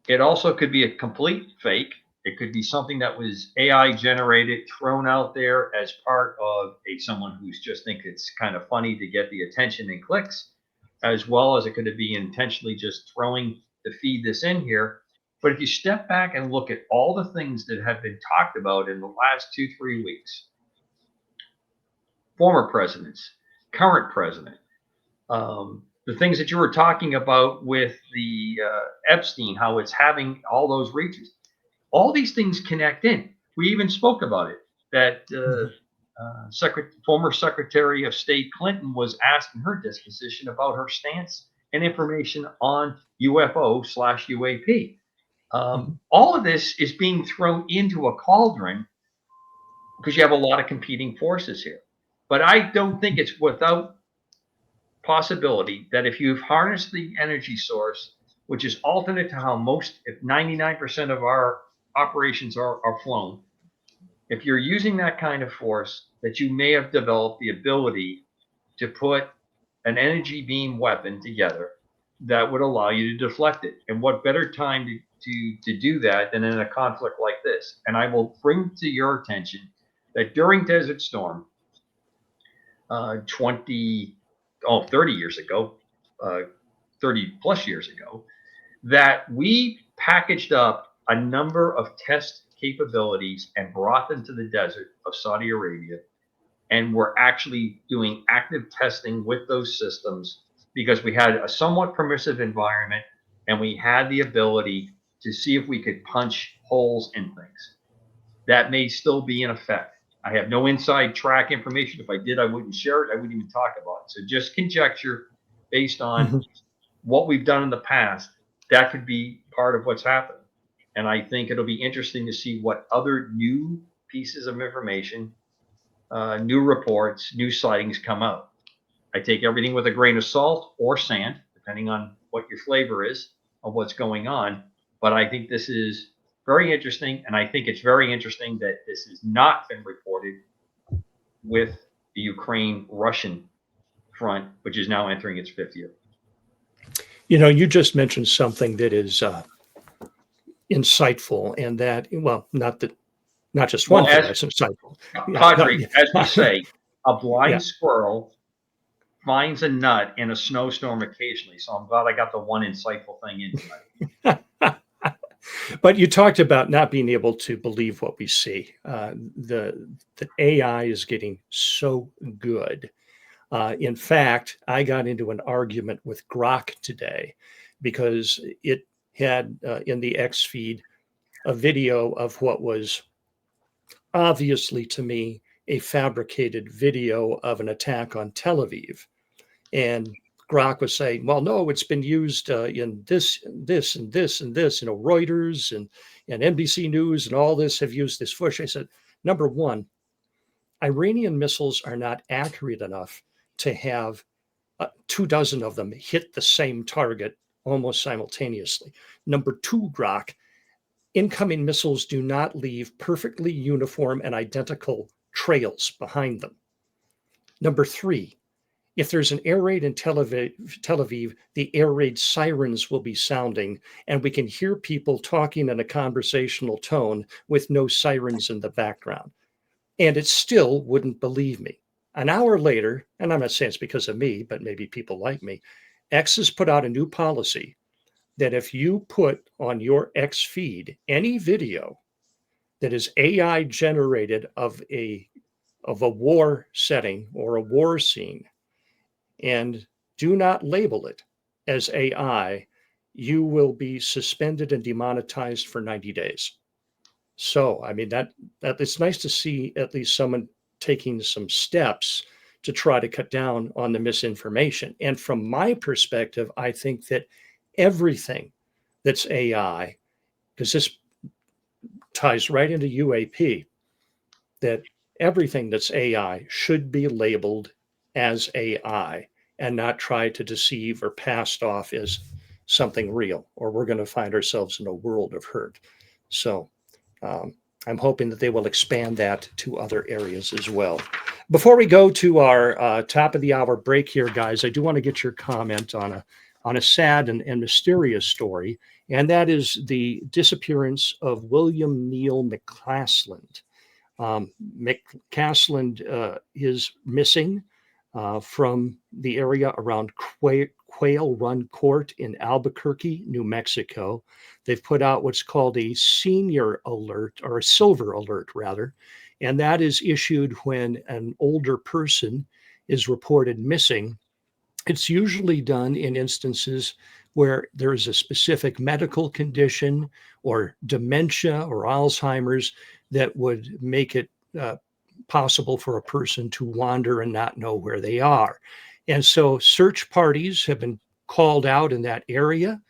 It also could be a complete fake. It could be something that was AI generated, thrown out there as part of someone who's just think it's kind of funny to get the attention and clicks, as well as it could be intentionally just throwing to feed this in here. But if you step back and look at all the things that have been talked about in the last 2-3 weeks, former presidents, current president, the things that you were talking about with the Epstein, how it's having all those reaches, all these things connect in. We even spoke about it, that former Secretary of State Clinton was asked in her disposition about her stance and information on UFO/UAP. All of this is being thrown into a cauldron because you have a lot of competing forces here. But I don't think it's without possibility that if you've harnessed the energy source, which is alternate to how most, if 99% of our operations are flown, if you're using that kind of force, that you may have developed the ability to put an energy beam weapon together that would allow you to deflect it. And what better time to do that than in a conflict like this? And I will bring to your attention that during Desert Storm, 30 years ago, 30 plus years ago, that we packaged up a number of test capabilities and brought them to the desert of Saudi Arabia and we're actually doing active testing with those systems because we had a somewhat permissive environment and we had the ability to see if we could punch holes in things. That may still be in effect. I have no inside track information. If I did, I wouldn't share it. I wouldn't even talk about it. So just conjecture based on what we've done in the past. That could be part of what's happening. And I think it'll be interesting to see what other new pieces of information, new reports, new sightings come out. I take everything with a grain of salt or sand, depending on what your flavor is of what's going on. But I think this is very interesting. And I think it's very interesting that this has not been reported with the Ukraine-Russian front, which is now entering its 5th year. You know, you just mentioned something that is insightful, and that, well, not just one thing that's insightful. Patrick, as we say, a blind Yeah. squirrel finds a nut in a snowstorm occasionally. So I'm glad I got the one insightful thing in tonight. But you talked about not being able to believe what we see. The AI is getting so good. In fact, I got into an argument with Grok today because it had in the X feed a video of what was obviously to me a fabricated video of an attack on Tel Aviv. And Grok was saying, well, no, it's been used in this, and this, and this, and this, you know, Reuters and NBC News and all this have used this footage. I said, number one, Iranian missiles are not accurate enough to have 24 of them hit the same target almost simultaneously. Number two, Grok, incoming missiles do not leave perfectly uniform and identical trails behind them. Number three, if there's an air raid in Tel Aviv, the air raid sirens will be sounding, and we can hear people talking in a conversational tone with no sirens in the background. And it still wouldn't believe me. An hour later, and I'm not saying it's because of me, but maybe people like me, X has put out a new policy that if you put on your X feed any video that is AI generated of a war setting or a war scene, and do not label it as AI, you will be suspended and demonetized for 90 days. So, I mean, that it's nice to see at least someone taking some steps to try to cut down on the misinformation. And from my perspective, I think that everything that's AI, because this ties right into UAP, that everything that's AI should be labeled as AI and not try to deceive or passed off as something real, or we're going to find ourselves in a world of hurt. So I'm hoping that they will expand that to other areas as well. Before we go to our top of the hour break here, guys, I do want to get your comment on a sad and mysterious story, and that is the disappearance of William Neal McCasland. McCasland is missing from the area around Quail Run Court in Albuquerque, New Mexico. They've put out what's called a senior alert, or a silver alert rather, and that is issued when an older person is reported missing. It's usually done in instances where there is a specific medical condition or dementia or Alzheimer's that would make it possible for a person to wander and not know where they are. And so search parties have been called out in that area.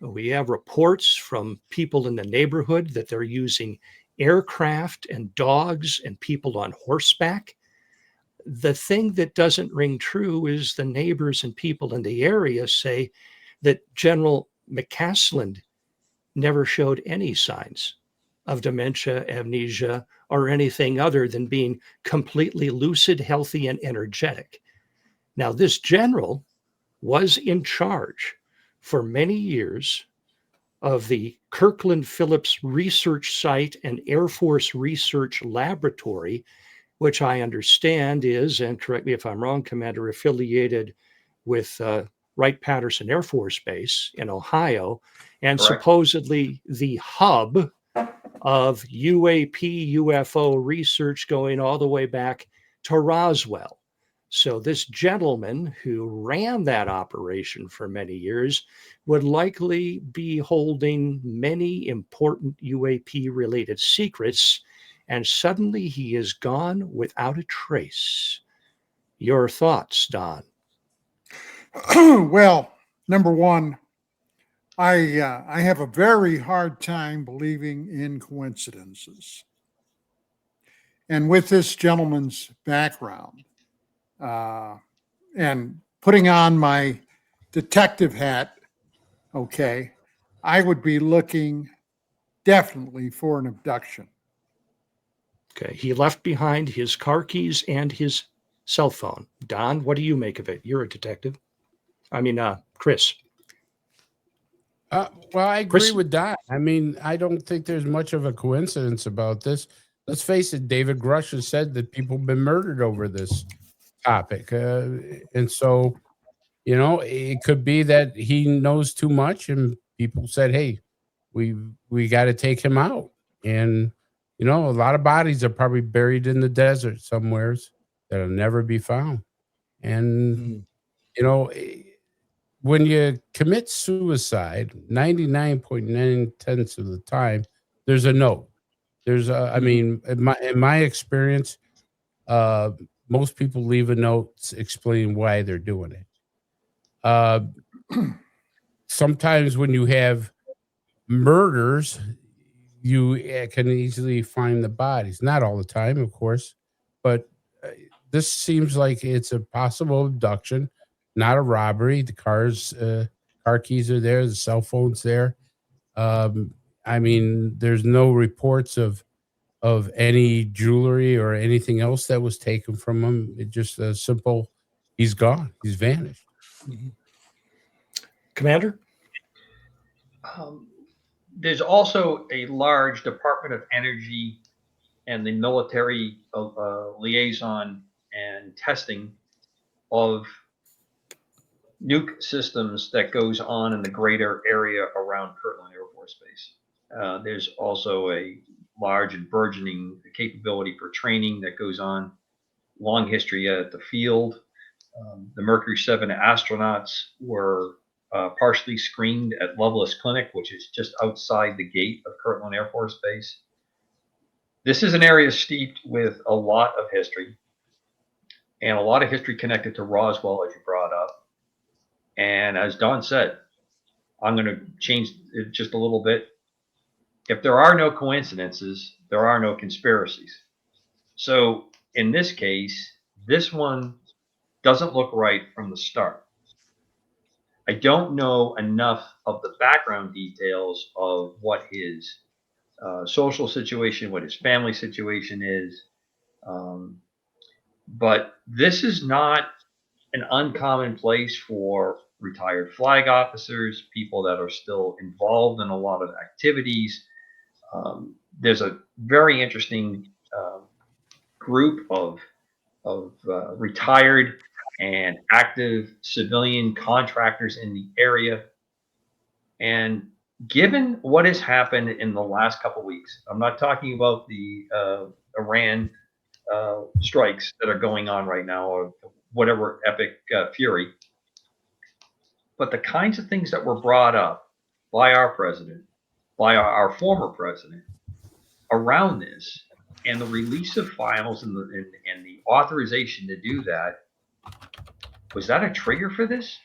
We have reports from people in the neighborhood that they're using aircraft and dogs and people on horseback. The thing that doesn't ring true is the neighbors and people in the area say that General McCasland never showed any signs of dementia, amnesia, or anything other than being completely lucid, healthy, and energetic. Now, this general was in charge for many years of the Kirkland Phillips Research Site and Air Force Research Laboratory, which I understand is, and correct me if I'm wrong, Commander, affiliated with Wright-Patterson Air Force Base in Ohio, and Correct. Supposedly the hub of UAP UFO research going all the way back to Roswell. So this gentleman who ran that operation for many years would likely be holding many important UAP-related secrets, and suddenly he is gone without a trace. Your thoughts, Don? Well, number one, I have a very hard time believing in coincidences. And with this gentleman's background, and putting on my detective hat, okay, I would be looking definitely for an abduction. Okay, he left behind his car keys and his cell phone. Don, what do you make of it? You're a detective. I mean, Chris. Well, I agree Chris? with Don. I mean, I don't think there's much of a coincidence about this. Let's face it, David Grush has said that people have been murdered over this topic. And so, you know, it could be that he knows too much and people said, hey, we got to take him out. And, you know, a lot of bodies are probably buried in the desert somewheres that'll never be found. And, you know, when you commit suicide, 99.9% of the time, there's a note. There's a, I mean, in my experience, most people leave a note explaining why they're doing it. Sometimes when you have murders, you can easily find the bodies. Not all the time, of course, but this seems like it's a possible abduction, not a robbery. The car keys are there, the cell phone's there. I mean, there's no reports of any jewelry or anything else that was taken from him. It just a simple, he's gone, he's vanished. Commander? There's also a large Department of Energy and the military liaison and testing of nuke systems that goes on in the greater area around Kirtland Air Force Base. There's also a large and burgeoning capability for training that goes on, long history at the field. The Mercury 7 astronauts were partially screened at Loveless Clinic, which is just outside the gate of Kirtland Air Force Base. This is an area steeped with a lot of history, and a lot of history connected to Roswell, as you brought up. And as Don said, I'm going to change it just a little bit. If there are no coincidences, there are no conspiracies. So in this case, this one doesn't look right from the start. I don't know enough of the background details of what his social situation, what his family situation is. But this is not an uncommon place for retired flag officers, people that are still involved in a lot of activities. There's a very interesting group of retired and active civilian contractors in the area. And given what has happened in the last couple of weeks, I'm not talking about the Iran strikes that are going on right now or whatever epic fury, but the kinds of things that were brought up by our president, by our former president around this, and the release of files and the authorization to do that, was that a trigger for this?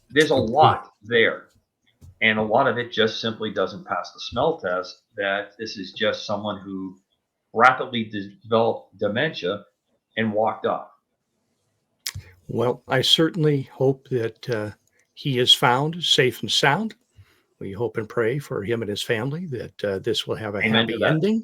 There's a lot there, and a lot of it just simply doesn't pass the smell test that this is just someone who rapidly developed dementia and walked off. Well, I certainly hope that he is found safe and sound. We hope and pray for him and his family that this will have a happy ending.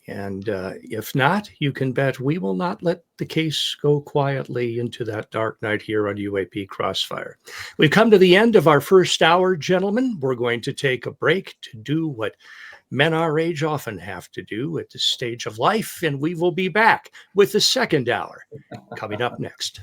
And if not, you can bet we will not let the case go quietly into that dark night here on UAP Crossfire. We've come to the end of our first hour, gentlemen. We're going to take a break to do what men our age often have to do at this stage of life, and we will be back with the second hour coming up next.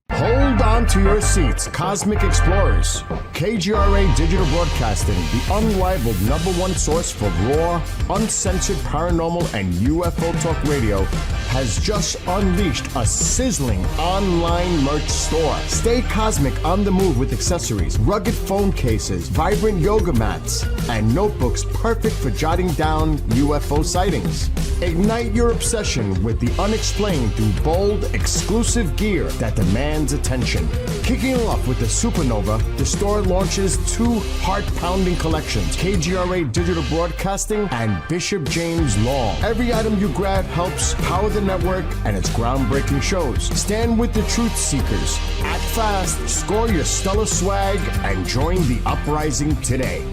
Hold on to your seats, Cosmic Explorers. KGRA Digital Broadcasting, the unrivaled #1 source for raw, uncensored paranormal and UFO talk radio, has just unleashed a sizzling online merch store. Stay cosmic on the move with accessories, rugged phone cases, vibrant yoga mats, and notebooks perfect for jotting down UFO sightings. Ignite your obsession with the unexplained through bold, exclusive gear that demands attention. Kicking off with the Supernova, the store launches 2 heart-pounding collections, KGRA Digital Broadcasting and Bishop James Long. Every item you grab helps power the network and its groundbreaking shows. Stand with the truth seekers. Act fast, score your stellar swag, and join the uprising today.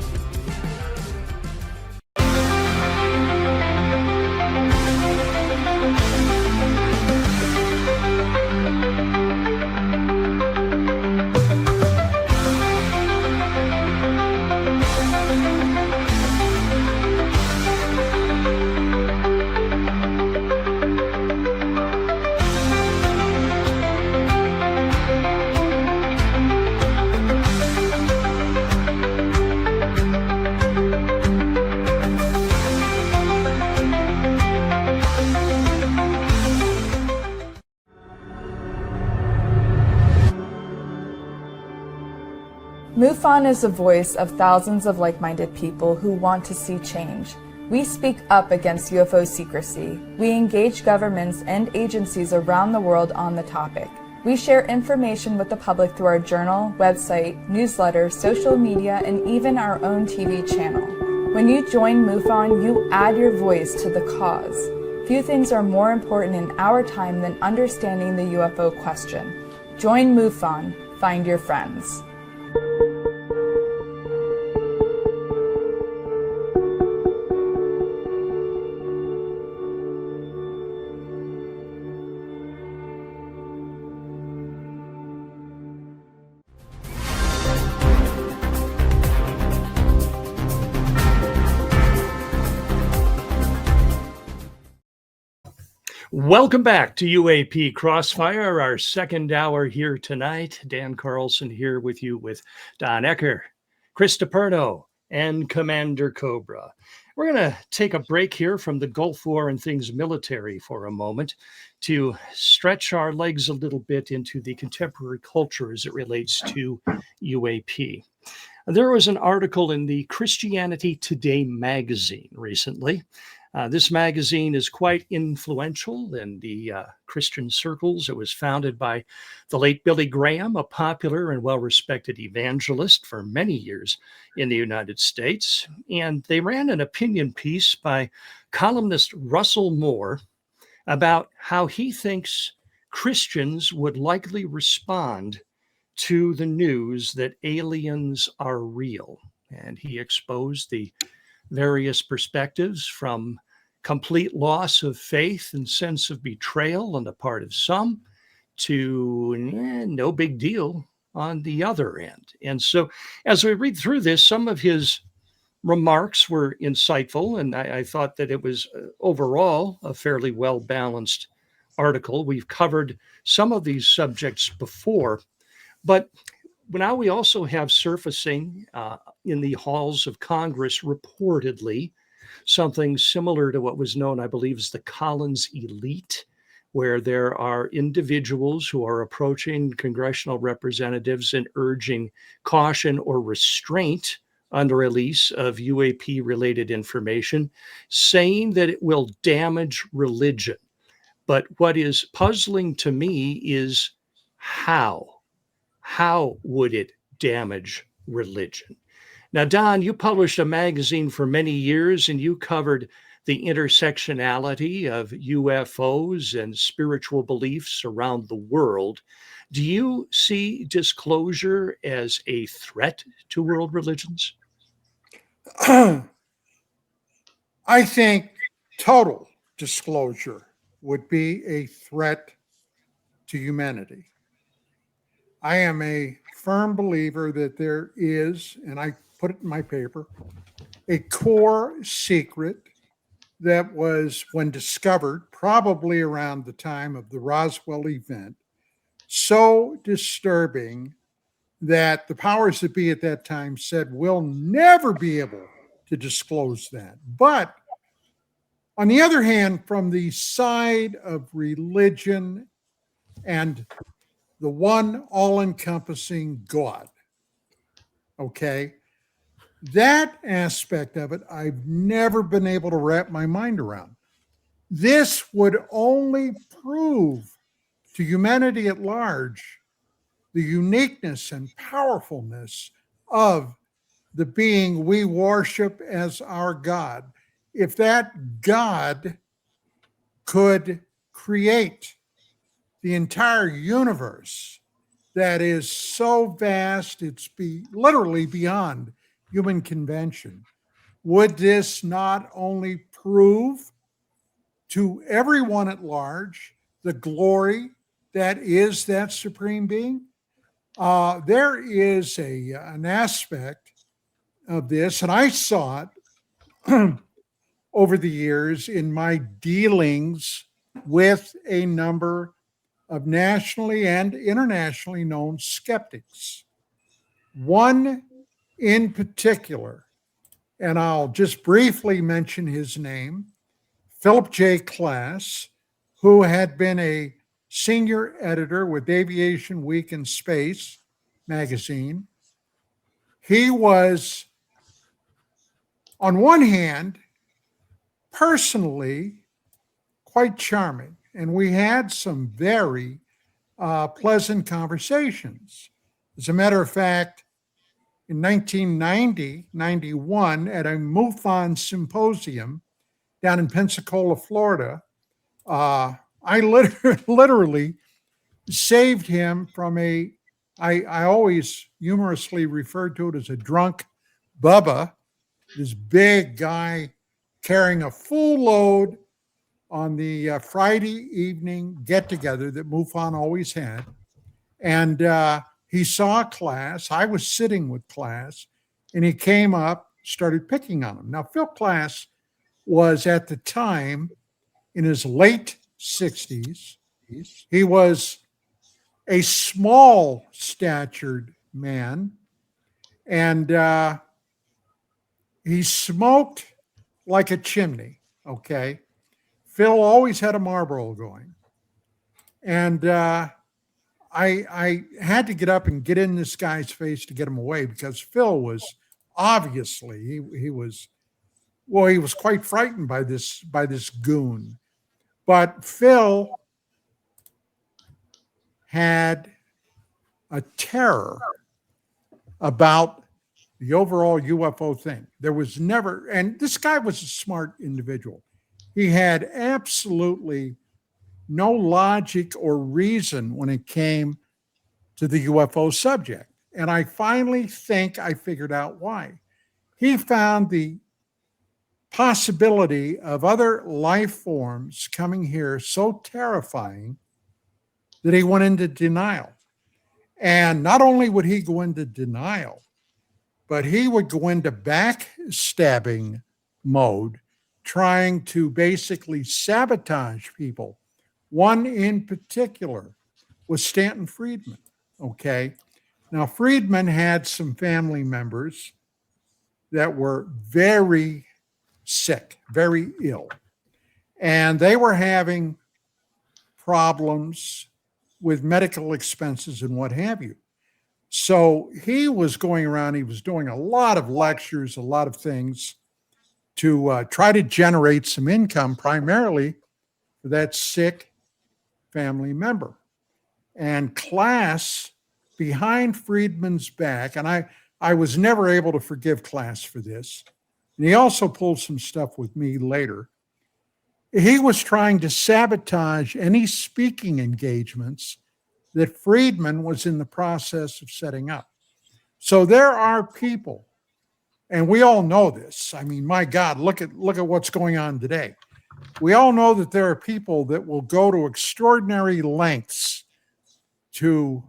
MUFON is the voice of thousands of like-minded people who want to see change. We speak up against UFO secrecy. We engage governments and agencies around the world on the topic. We share information with the public through our journal, website, newsletter, social media, and even our own TV channel. When you join MUFON, you add your voice to the cause. Few things are more important in our time than understanding the UFO question. Join MUFON. Find your friends. Welcome back to UAP Crossfire, our second hour here tonight. Dan Carlson here with you with Don Ecker, Chris DiPerno, and Commander Cobra. We're going to take a break here from the Gulf War and things military for a moment to stretch our legs a little bit into the contemporary culture as it relates to UAP. There was an article in the Christianity Today magazine recently. This magazine is quite influential in the Christian circles. It was founded by the late Billy Graham, a popular and well-respected evangelist for many years in the United States. And they ran an opinion piece by columnist Russell Moore about how he thinks Christians would likely respond to the news that aliens are real. And he exposed the various perspectives from complete loss of faith and sense of betrayal on the part of some to no big deal on the other end. And so as we read through this, some of his remarks were insightful, and I thought that it was overall a fairly well-balanced article. We've covered some of these subjects before, but now we also have surfacing in the halls of Congress reportedly something similar to what was known, I believe, as the Collins Elite, where there are individuals who are approaching congressional representatives and urging caution or restraint on the release of UAP-related information, saying that it will damage religion. But what is puzzling to me is how. How would it damage religion? Now, Don, you published a magazine for many years, and you covered the intersectionality of UFOs and spiritual beliefs around the world. Do you see disclosure as a threat to world religions? I think total disclosure would be a threat to humanity. I am a firm believer that there is, and I put it in my paper, a core secret that was, when discovered, probably around the time of the Roswell event, so disturbing that the powers that be at that time said, we'll never be able to disclose that. But on the other hand, from the side of religion and the one all encompassing God, okay, that aspect of it, I've never been able to wrap my mind around. This would only prove to humanity at large the uniqueness and powerfulness of the being we worship as our God. If that God could create the entire universe that is so vast, it's literally beyond human convention, would this not only prove to everyone at large the glory that is that supreme being? There is an aspect of this, and I saw it over the years in my dealings with a number of nationally and internationally known skeptics. One in particular, and I'll just briefly mention his name, Philip J. Klass, who had been a senior editor with Aviation Week and Space magazine. He was, on one hand, personally quite charming, and we had some very pleasant conversations. As a matter of fact, in 1990-91, at a MUFON symposium down in Pensacola, Florida, I literally saved him from I always humorously referred to it as a drunk Bubba, this big guy carrying a full load on the Friday evening get-together that MUFON always had. And he saw Klass. I was sitting with Klass, and he came up, started picking on him. Now, Phil Klass was at the time in his late 60s. He was a small statured man, and he smoked like a chimney, okay? Phil always had a Marlboro going. And I had to get up and get in this guy's face to get him away, because Phil was obviously, he was quite frightened by this goon. But Phil had a terror about the overall UFO thing. There was never, and this guy was a smart individual. He had absolutely no logic or reason when it came to the UFO subject. And I finally think I figured out why. He found the possibility of other life forms coming here so terrifying that he went into denial. And not only would he go into denial, but he would go into backstabbing mode, trying to basically sabotage people. One in particular was Stanton Friedman, okay? Now, Friedman had some family members that were very sick, very ill, and they were having problems with medical expenses and what have you. So he was going around, he was doing a lot of lectures, a lot of things to try to generate some income, primarily for that sick family member. And Klass, behind Friedman's back, and I was never able to forgive Klass for this, and he also pulled some stuff with me later. He was trying to sabotage any speaking engagements that Friedman was in the process of setting up. So there are people, and we all know this. I mean, my God, look at what's going on today. We all know that there are people that will go to extraordinary lengths to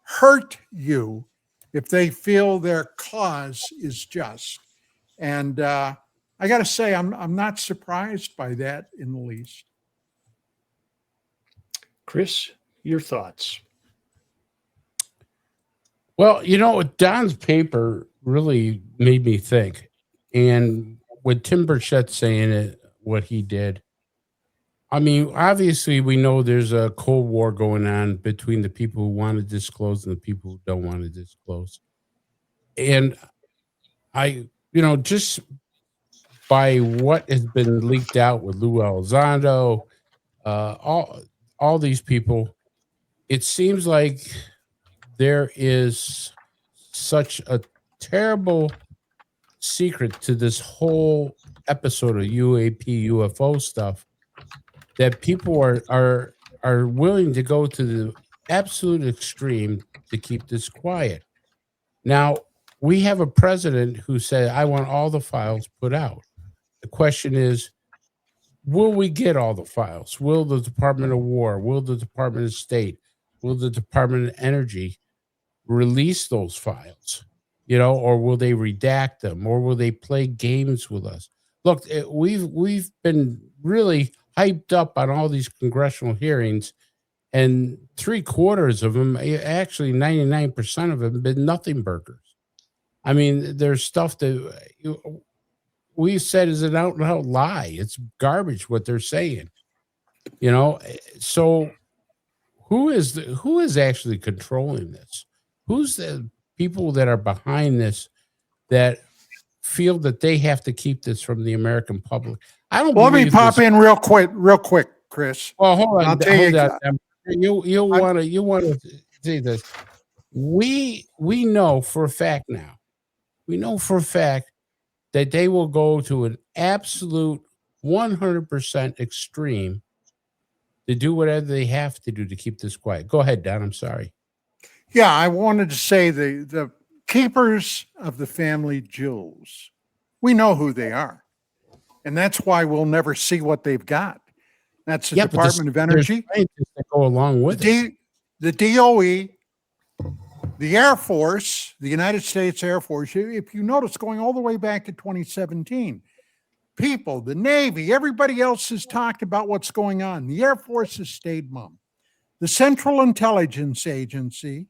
hurt you if they feel their cause is just. And I got to say, I'm not surprised by that in the least. Chris, your thoughts? Well, Don's paper really made me think. And with Tim Burchett saying it, what he did, I mean, obviously, we know there's a Cold War going on between the people who want to disclose and the people who don't want to disclose. And just by what has been leaked out with Lou Elizondo, all these people, it seems like there is such a terrible secret to this whole episode of UAP UFO stuff that people are willing to go to the absolute extreme to keep this quiet. Now, we have a president who said, I want all the files put out. The question is, will we get all the files? Will the Department of War, will the Department of State, will the Department of Energy release those files? Or will they redact them, or will they play games with us? Look, we've been really hyped up on all these congressional hearings, and 3/4 of them, actually 99% of them, have been nothing burgers. I mean, there's stuff that we said is an out and out lie. It's garbage what they're saying. So who is actually controlling this? Who's the people that are behind this that feel that they have to keep this from the American public? I don't. Let me pop in real quick, Chris. Well, hold on. I'll tell you. You want to see this? We know for a fact now. We know for a fact that they will go to an absolute 100% extreme to do whatever they have to do to keep this quiet. Go ahead, Don. I'm sorry. Yeah, I wanted to say the keepers of the family jewels, we know who they are. And that's why we'll never see what they've got. That's the Department of Energy. That go along with the DOE, the Air Force, the United States Air Force. If you notice, going all the way back to 2017, people, the Navy, everybody else has talked about what's going on. The Air Force has stayed mum. The Central Intelligence Agency,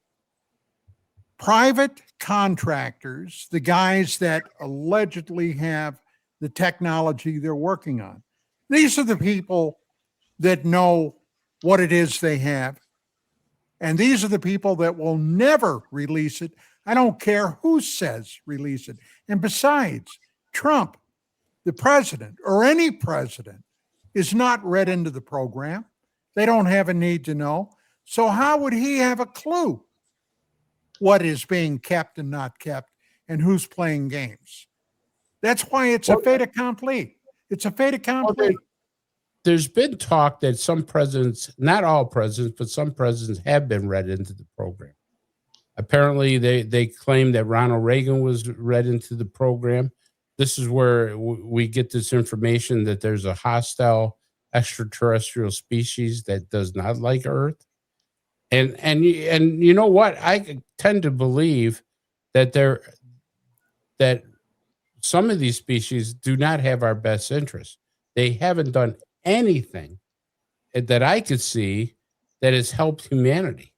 private contractors, the guys that allegedly have the technology they're working on. These are the people that know what it is they have. And these are the people that will never release it. I don't care who says release it. And besides, Trump, the president, or any president, is not read into the program. They don't have a need to know. So how would he have a clue what is being kept and not kept and who's playing games? That's why it's a fait accompli. It's a fait accompli. There's been talk that some presidents, not all presidents, but some presidents have been read into the program. Apparently, they claim that Ronald Reagan was read into the program. This is where we get this information that there's a hostile extraterrestrial species that does not like Earth. And you know what? I tend to believe that that some of these species do not have our best interests. They haven't done anything that I could see that has helped humanity.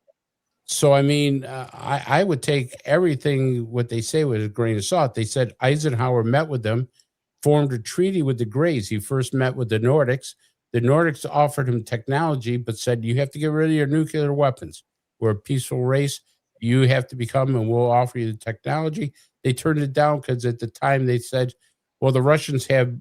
So, I mean, I would take everything what they say with a grain of salt. They said Eisenhower met with them, formed a treaty with the Greys. He first met with the Nordics. The Nordics offered him technology, but said, you have to get rid of your nuclear weapons. We're a peaceful race. You have to become, and we'll offer you the technology. They turned it down because at the time they said, well, the Russians have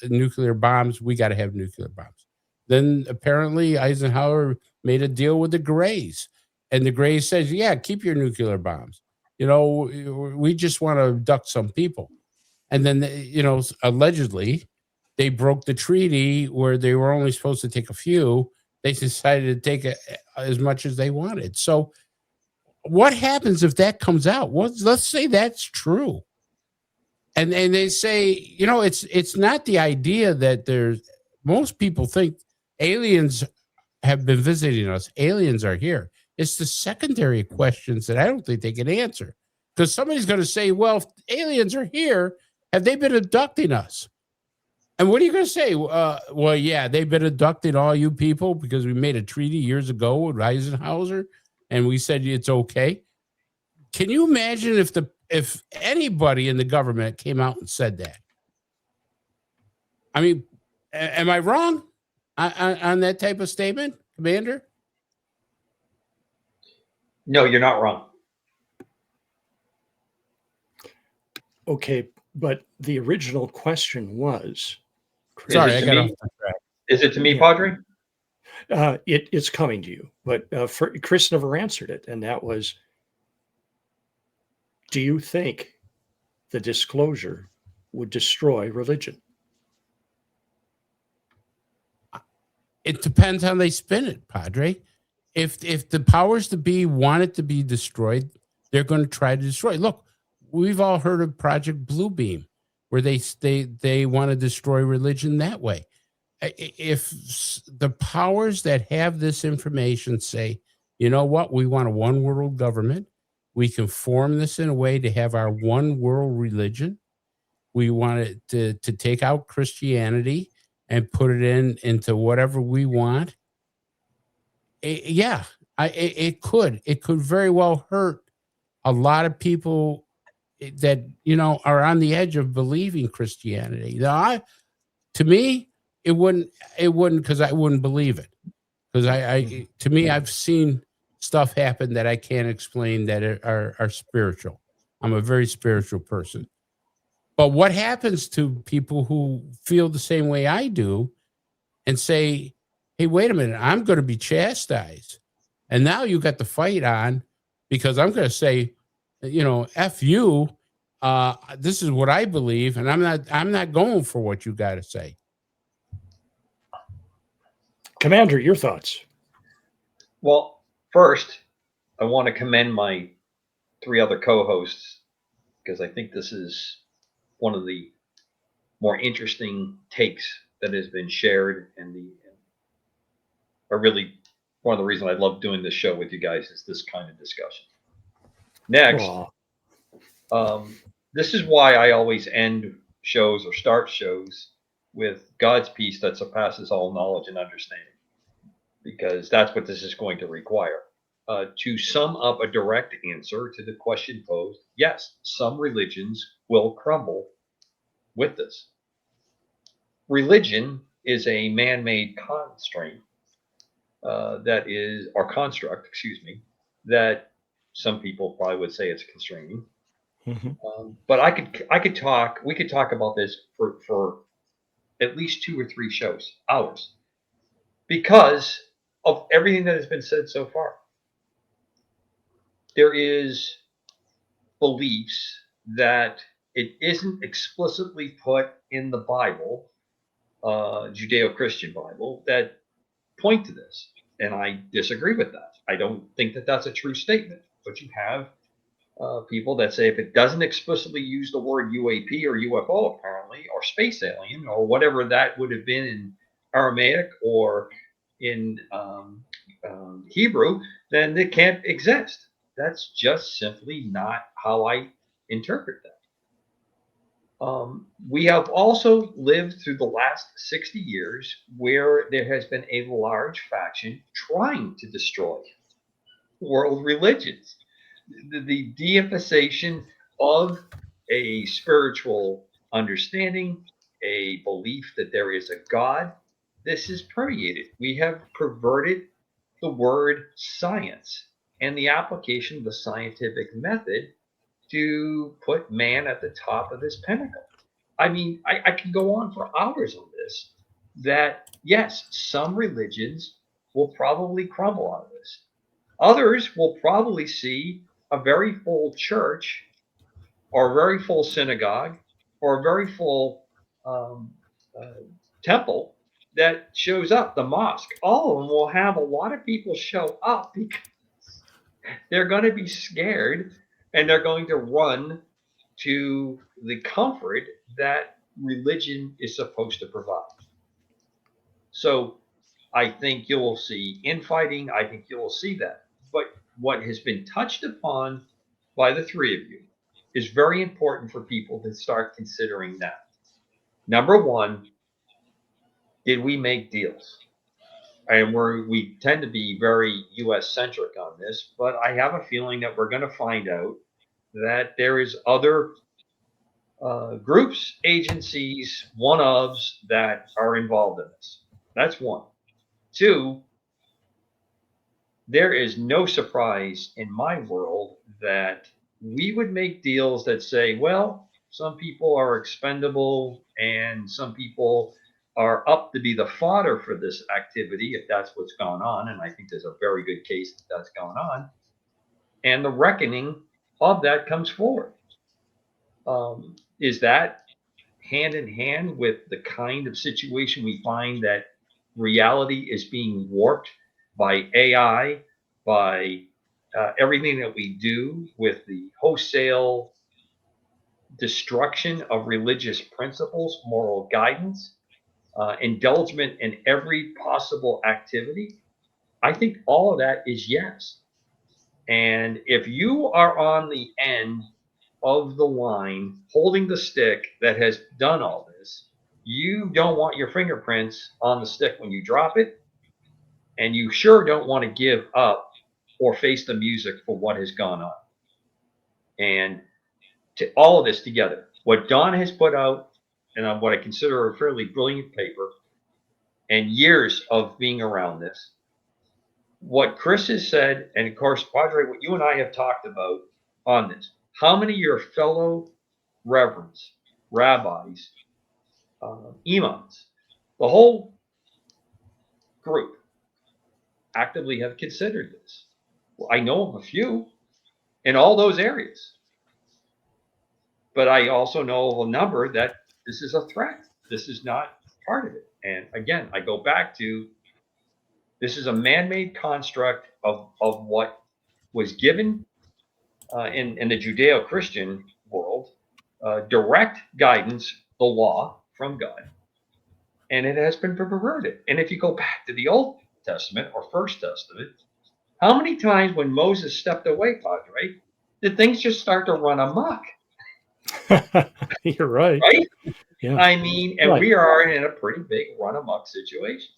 nuclear bombs. We got to have nuclear bombs. Then apparently Eisenhower made a deal with the Greys. And the Greys says, yeah, keep your nuclear bombs. We just want to abduct some people. And then, allegedly, they broke the treaty where they were only supposed to take a few. They decided to take as much as they wanted. So what happens if that comes out? Well, let's say that's true. And they say, it's not the idea that most people think aliens have been visiting us. Aliens are here. It's the secondary questions that I don't think they can answer. Because somebody's going to say, well, if aliens are here, have they been abducting us? And what are you going to say? Well, yeah, they've been abducting all you people because we made a treaty years ago with Eisenhower and we said it's okay. Can you imagine if anybody in the government came out and said that? I mean, am I wrong on that type of statement, Commander? No, you're not wrong. Okay, but the original question was, Chris, Sorry, I got off the track. Is it to me, Yeah. Padre? It's coming to you, but Chris never answered it, and that was, do you think the disclosure would destroy religion? It depends how they spin it, Padre. If the powers to be want it to be destroyed, they're going to try to destroy it. Look, we've all heard of Project Bluebeam, where they want to destroy religion that way. If the powers that have this information say, you know what, we want a one world government, we can form this in a way to have our one world religion. We want it to take out Christianity and put it into whatever we want. It could very well hurt a lot of people that are on the edge of believing Christianity. Now, to me, it wouldn't because I wouldn't believe it, because to me, I've seen stuff happen that I can't explain that are spiritual. I'm a very spiritual person. But what happens to people who feel the same way I do and say, hey, wait a minute, I'm going to be chastised. And now you got the fight on because I'm going to say, F you. This is what I believe, and I'm not going for what you got to say. Commander, your thoughts? Well, first, I want to commend my 3 other co-hosts, because I think this is one of the more interesting takes that has been shared, and really one of the reasons I love doing this show with you guys is this kind of discussion. Next, this is why I always end shows or start shows with God's peace that surpasses all knowledge and understanding, because that's what this is going to require. To sum up a direct answer to the question posed, yes, some religions will crumble with this. Religion is a man-made construct, that some people probably would say it's constraining. Mm-hmm. But we could talk about this for at least 2 or 3 hours, because of everything that has been said so far. There is beliefs that it isn't explicitly put in the Bible, Judeo-Christian Bible, that point to this. And I disagree with that. I don't think that that's a true statement. But you have people that say if it doesn't explicitly use the word UAP or UFO, apparently, or space alien, or whatever that would have been in Aramaic or in Hebrew, then it can't exist. That's just simply not how I interpret that. We have also lived through the last 60 years where there has been a large faction trying to destroy world religions. The de-emphasization of a spiritual understanding, a belief that there is a God, this is permeated. We have perverted the word science and the application of the scientific method to put man at the top of this pinnacle. I mean, I can go on for hours on this, that yes, some religions will probably crumble out of this. Others will probably see a very full church or a very full synagogue or a very full temple that shows up, the mosque. All of them will have a lot of people show up because they're going to be scared and they're going to run to the comfort that religion is supposed to provide. So I think you will see infighting. I think you will see that. But what has been touched upon by the 3 of you is very important for people to start considering now. Number 1, did we make deals? And we tend to be very U.S. centric on this, but I have a feeling that we're going to find out that there is other groups, agencies, one-ofs that are involved in this. That's one. Two, there is no surprise in my world that we would make deals that say, well, some people are expendable and some people are up to be the fodder for this activity, if that's what's going on. And I think there's a very good case that that's going on. And the reckoning of that comes forward. Is that hand in hand with the kind of situation we find that reality is being warped by AI, by everything that we do with the wholesale destruction of religious principles, moral guidance, indulgement in every possible activity? I think all of that is yes. And if you are on the end of the line holding the stick that has done all this, you don't want your fingerprints on the stick when you drop it, and you sure don't want to give up or face the music for what has gone on. And to all of this together, what Don has put out, and what I consider a fairly brilliant paper, and years of being around this, what Chris has said, and of course, Padre, what you and I have talked about on this, how many of your fellow reverends, rabbis, imams, the whole group actively have considered this? Well, I know of a few in all those areas, but I also know of a number that this is a threat. This is not part of it. And again, I go back to, this is a man-made construct of what was given in the Judeo-Christian world, direct guidance, the law from God, and it has been perverted. And if you go back to the Old Testament or First Testament, how many times when Moses stepped away, Padre, did things just start to run amok? You're right. Right? Yeah. I mean, and Right. we are in a pretty big run amok situation.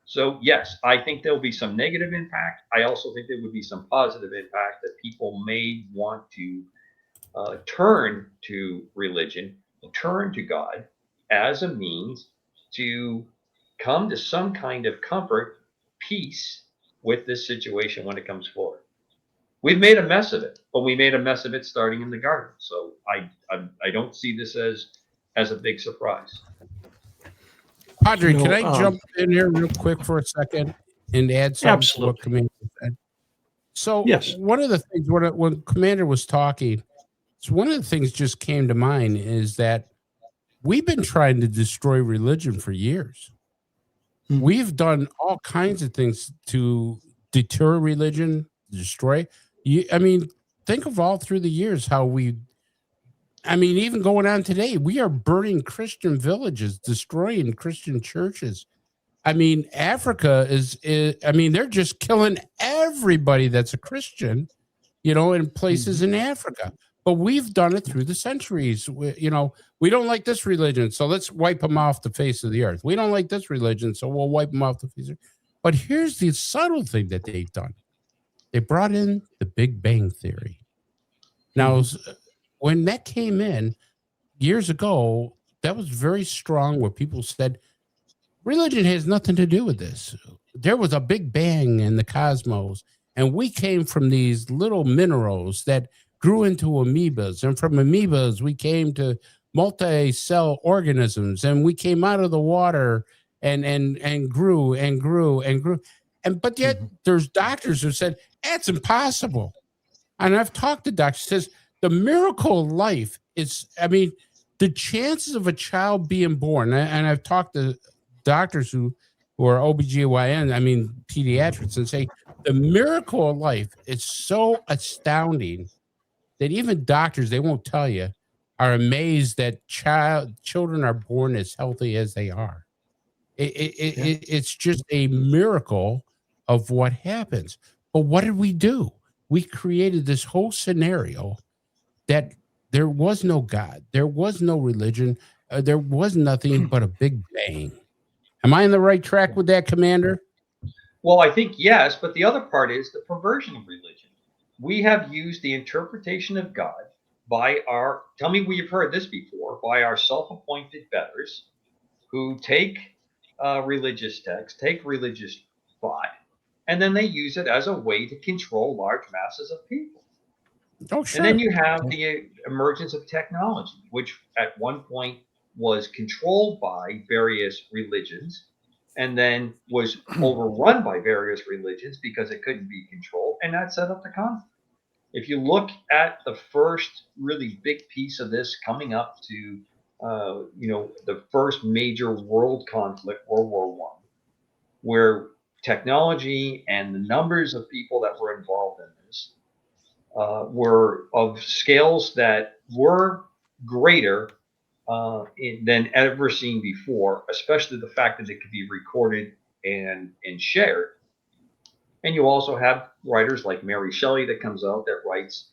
So yes, I think there'll be some negative impact. I also think there would be some positive impact that people may want to turn to religion, turn to God as a means to come to some kind of comfort, peace with this situation when it comes forward. We've made a mess of it, but we made a mess of it starting in the garden. So I don't see this as a big surprise. Padre, can I jump in here real quick for a second and add something to what Commander said? So yes, one of the things when Commander was talking, so one of the things just came to mind is that we've been trying to destroy religion for years. We've done all kinds of things to deter religion, destroy. I mean, think of all through the years how even going on today, we are burning Christian villages, destroying Christian churches. I mean, Africa is they're just killing everybody that's a Christian, in places in Africa. But we've done it through the centuries. We don't like this religion, so let's wipe them off the face of the earth. We don't like this religion, so we'll wipe them off the face of the earth. But here's the subtle thing that they've done. They brought in the Big Bang Theory. Now, when that came in years ago, that was very strong where people said, religion has nothing to do with this. There was a big bang in the cosmos, and we came from these little minerals that grew into amoebas, and from amoebas we came to multi-cell organisms, and we came out of the water and grew and grew and grew. But yet there's doctors who said that's impossible. And I've talked to doctors who says the miracle of life is, the chances of a child being born, and I've talked to doctors who are OBGYN, pediatrics, and say the miracle of life is so astounding that even doctors, they won't tell you, are amazed that children are born as healthy as they are. It's just a miracle of what happens. But what did we do? We created this whole scenario that there was no God, there was no religion, there was nothing but a big bang. Am I on the right track with that, Commander? Well, I think yes, but the other part is the perversion of religion. We have used the interpretation of God by our, tell me where you've heard this before, by our self-appointed betters who take religious text, take religious thought, and then they use it as a way to control large masses of people. Oh, sure. And then you have the emergence of technology, which at one point was controlled by various religions and then was overrun by various religions because it couldn't be controlled, and that set up the conflict. If you look at the first really big piece of this coming up to, the first major world conflict, World War I, where technology and the numbers of people that were involved in this were of scales that were greater than ever seen before, especially the fact that it could be recorded and shared. And you also have writers like Mary Shelley that comes out that writes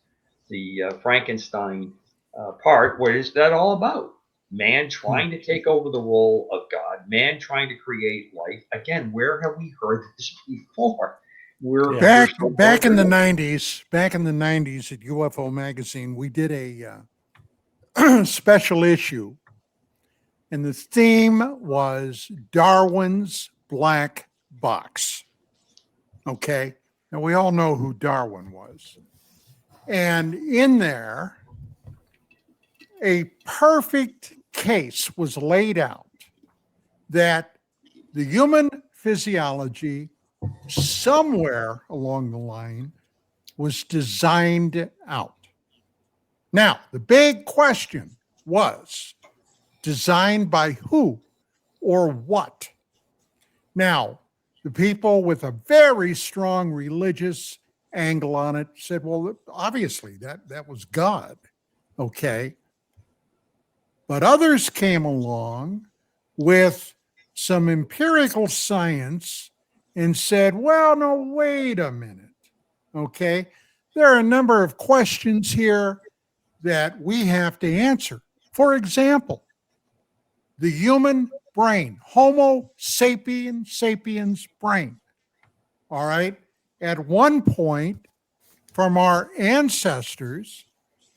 the Frankenstein part. What is that all about? Man trying to take over the role of God, man trying to create life. Again, where have we heard this before? Back in the 90s at UFO Magazine, we did a special issue, and the theme was Darwin's Black Box. Okay. Now we all know who Darwin was. And in there, a perfect case was laid out that the human physiology somewhere along the line was designed out. Now, the big question was designed by who or what? Now, the people with a very strong religious angle on it said, well, obviously that was God. Okay. But others came along with some empirical science and said, well, no, wait a minute. Okay. There are a number of questions here that we have to answer. For example, the human brain, Homo sapiens brain. All right. At one point, from our ancestors,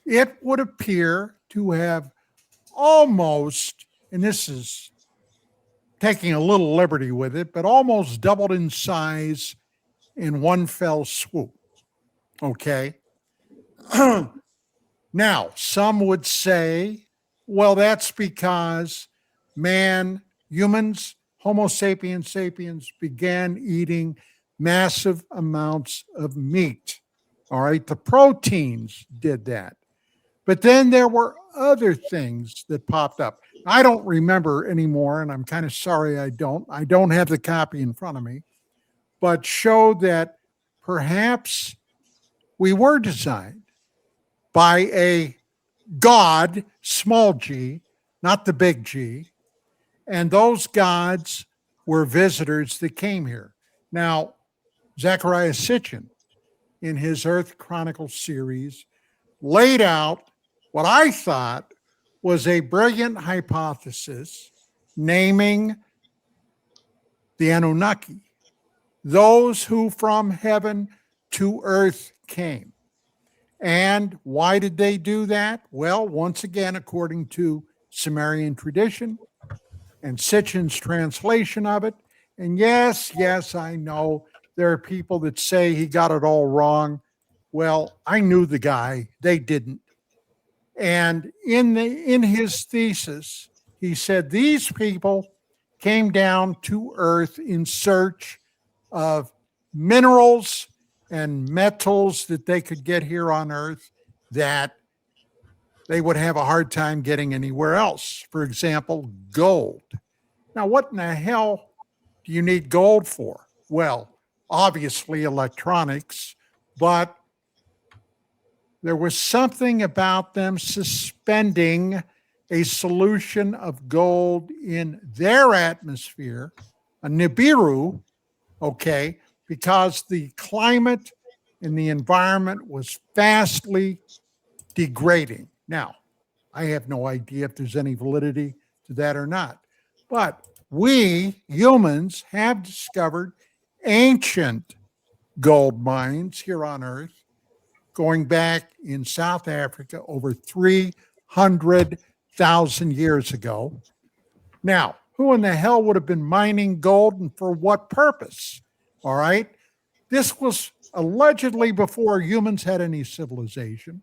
it would appear to have almost, and this is taking a little liberty with it, but almost doubled in size in one fell swoop. Okay. Now, some would say, well, that's because humans, Homo sapiens began eating massive amounts of meat. All right. The proteins did that. But then there were other things that popped up. I don't remember anymore, and I'm kind of sorry I don't. I don't have the copy in front of me, but showed that perhaps we were designed by a God, small g, not the big G, and those gods were visitors that came here. Now, Zecharia Sitchin, in his Earth Chronicles series, laid out what I thought was a brilliant hypothesis, naming the Anunnaki, those who from heaven to earth came. And why did they do that? Well, once again, according to Sumerian tradition and Sitchin's translation of it, and yes, I know there are people that say he got it all wrong. Well, I knew the guy, they didn't. And in his thesis, he said these people came down to earth in search of minerals and metals that they could get here on earth that they would have a hard time getting anywhere else. For example, gold. Now, what in the hell do you need gold for? Well, obviously electronics, but there was something about them suspending a solution of gold in their atmosphere, a Nibiru, okay, because the climate and the environment was vastly degrading. Now, I have no idea if there's any validity to that or not, but we humans have discovered ancient gold mines here on Earth going back in South Africa over 300,000 years ago. Now, who in the hell would have been mining gold and for what purpose? All right. This was allegedly before humans had any civilization.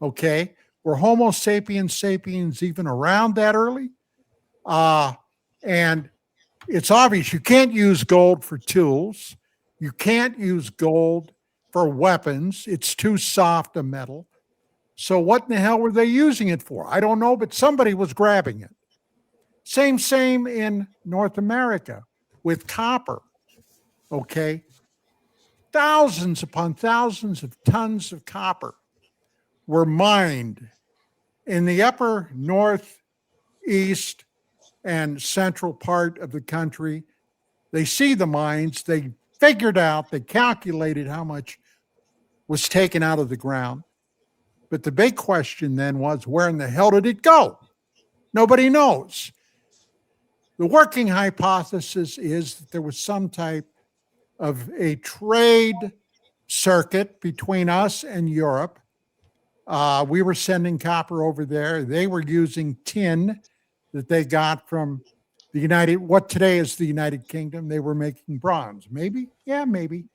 Okay. Were Homo sapiens sapiens even around that early? And it's obvious you can't use gold for tools. You can't use gold for weapons. It's too soft a metal. So what in the hell were they using it for? I don't know, but somebody was grabbing it. Same in North America with copper. Okay. Thousands upon thousands of tons of copper were mined in the upper northeast and central part of the country. They see the mines, they figured out, they calculated how much was taken out of the ground. But the big question then was, where in the hell did it go? Nobody knows. The working hypothesis is that there was some type of a trade circuit between us and Europe. We were sending copper over there. They were using tin that they got from what today is the United Kingdom. They were making bronze. Maybe? Yeah, maybe.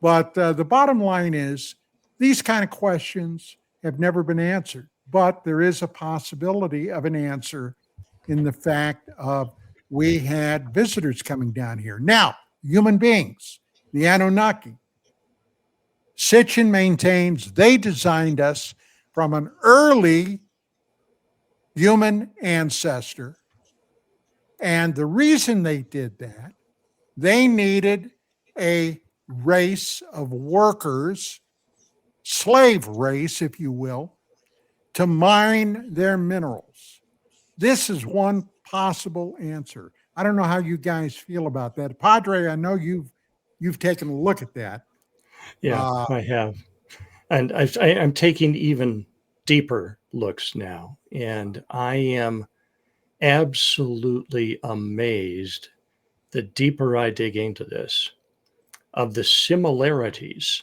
But the bottom line is these kind of questions have never been answered. But there is a possibility of an answer in the fact of we had visitors coming down here. Now, human beings, the Anunnaki. Sitchin maintains they designed us from an early human ancestor. And the reason they did that, they needed a race of workers, slave race, if you will, to mine their minerals. This is one possible answer. I don't know how you guys feel about that. Padre, I know you've taken a look at that. Yeah, I have. And I'm taking even deeper looks now. And I am absolutely amazed, the deeper I dig into this, of the similarities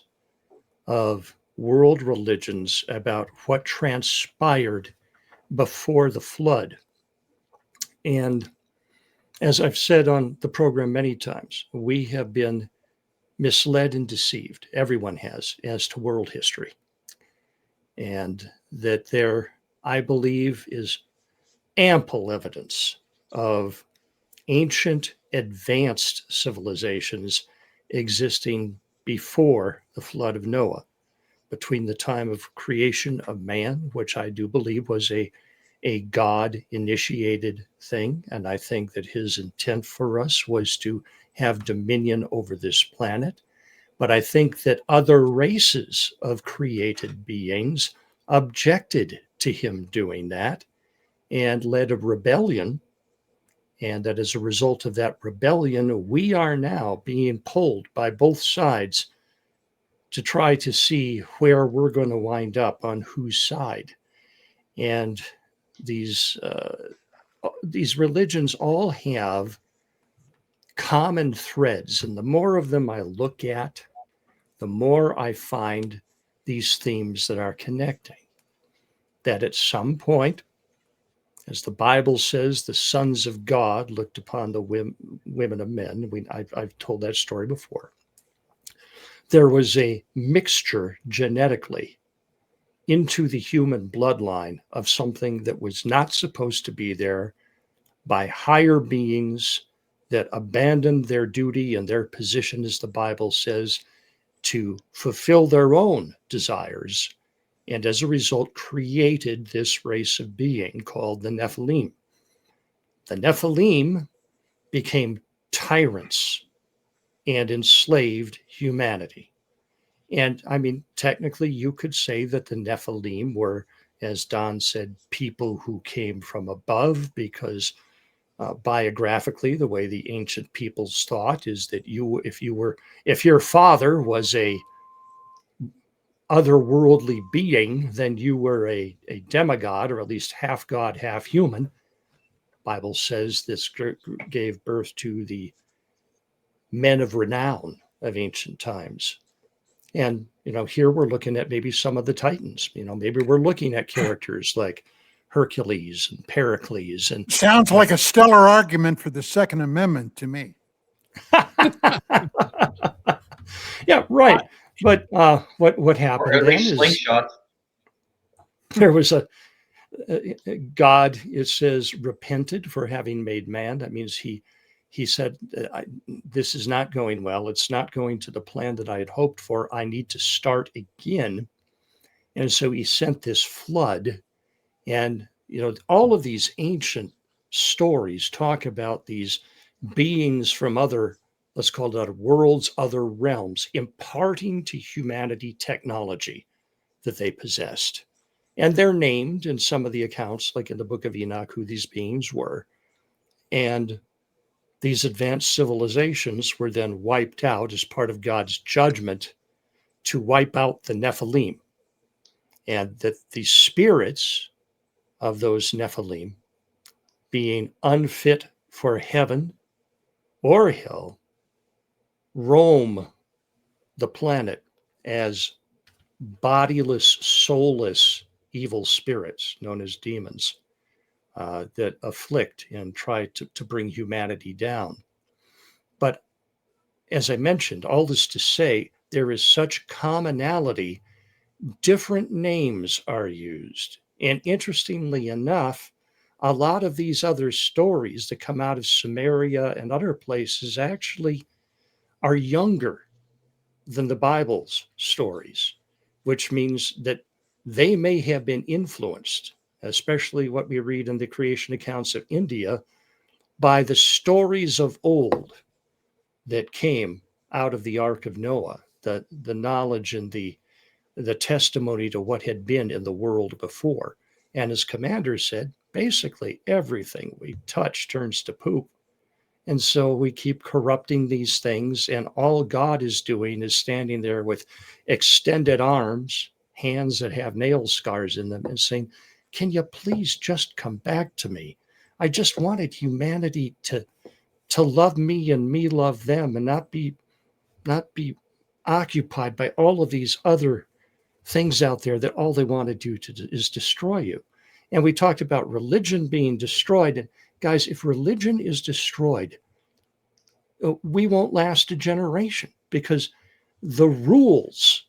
of world religions about what transpired before the flood. And as I've said on the program many times, we have been misled and deceived. Everyone has, as to world history. And that there, I believe, is ample evidence of ancient advanced civilizations existing before the flood of Noah, between the time of creation of man, which I do believe was a God-initiated thing. And I think that his intent for us was to have dominion over this planet. But I think that other races of created beings objected to him doing that and led a rebellion. And that as a result of that rebellion, we are now being pulled by both sides to try to see where we're going to wind up on whose side. And these religions all have common threads. And the more of them I look at, the more I find these themes that are connecting. That at some point, as the Bible says, the sons of God looked upon the women of men. I've told that story before. There was a mixture genetically into the human bloodline of something that was not supposed to be there by higher beings that abandoned their duty and their position, as the Bible says, to fulfill their own desires, and as a result created this race of being called the Nephilim. The Nephilim became tyrants and enslaved humanity. And I mean, technically, you could say that the Nephilim were, as Don said, people who came from above, because biographically, the way the ancient peoples thought is that if your father was a otherworldly being, then you were a demigod, or at least half god, half human. Bible says this gave birth to the men of renown of ancient times. And, here we're looking at maybe some of the Titans. Maybe we're looking at characters like Hercules and Pericles. And sounds like a stellar argument for the Second Amendment to me. Yeah, right. But what happened Or at then least is slingshots. there was a God, it says, repented for having made man. That means he said, this is not going well. It's not going to the plan that I had hoped for. I need to start again. And so he sent this flood. And, all of these ancient stories talk about these beings from other, let's call it worlds, other realms, imparting to humanity technology that they possessed. And they're named in some of the accounts, like in the book of Enoch, who these beings were. And these advanced civilizations were then wiped out as part of God's judgment to wipe out the Nephilim. And that the spirits of those Nephilim, being unfit for heaven or hell, roam the planet as bodiless, soulless, evil spirits known as demons that afflict and try to bring humanity down. But as I mentioned, all this to say, there is such commonality. Different names are used. And interestingly enough, a lot of these other stories that come out of Samaria and other places actually are younger than the Bible's stories, which means that they may have been influenced, especially what we read in the creation accounts of India, by the stories of old that came out of the Ark of Noah, the knowledge and the testimony to what had been in the world before. And as Commander said, basically everything we touch turns to poop. And so we keep corrupting these things, and all God is doing is standing there with extended arms, hands that have nail scars in them, and saying, can you please just come back to me? I just wanted humanity to love me and me love them, and not be occupied by all of these other things out there that all they want to do is destroy you. And we talked about religion being destroyed. And guys, if religion is destroyed, we won't last a generation, because the rules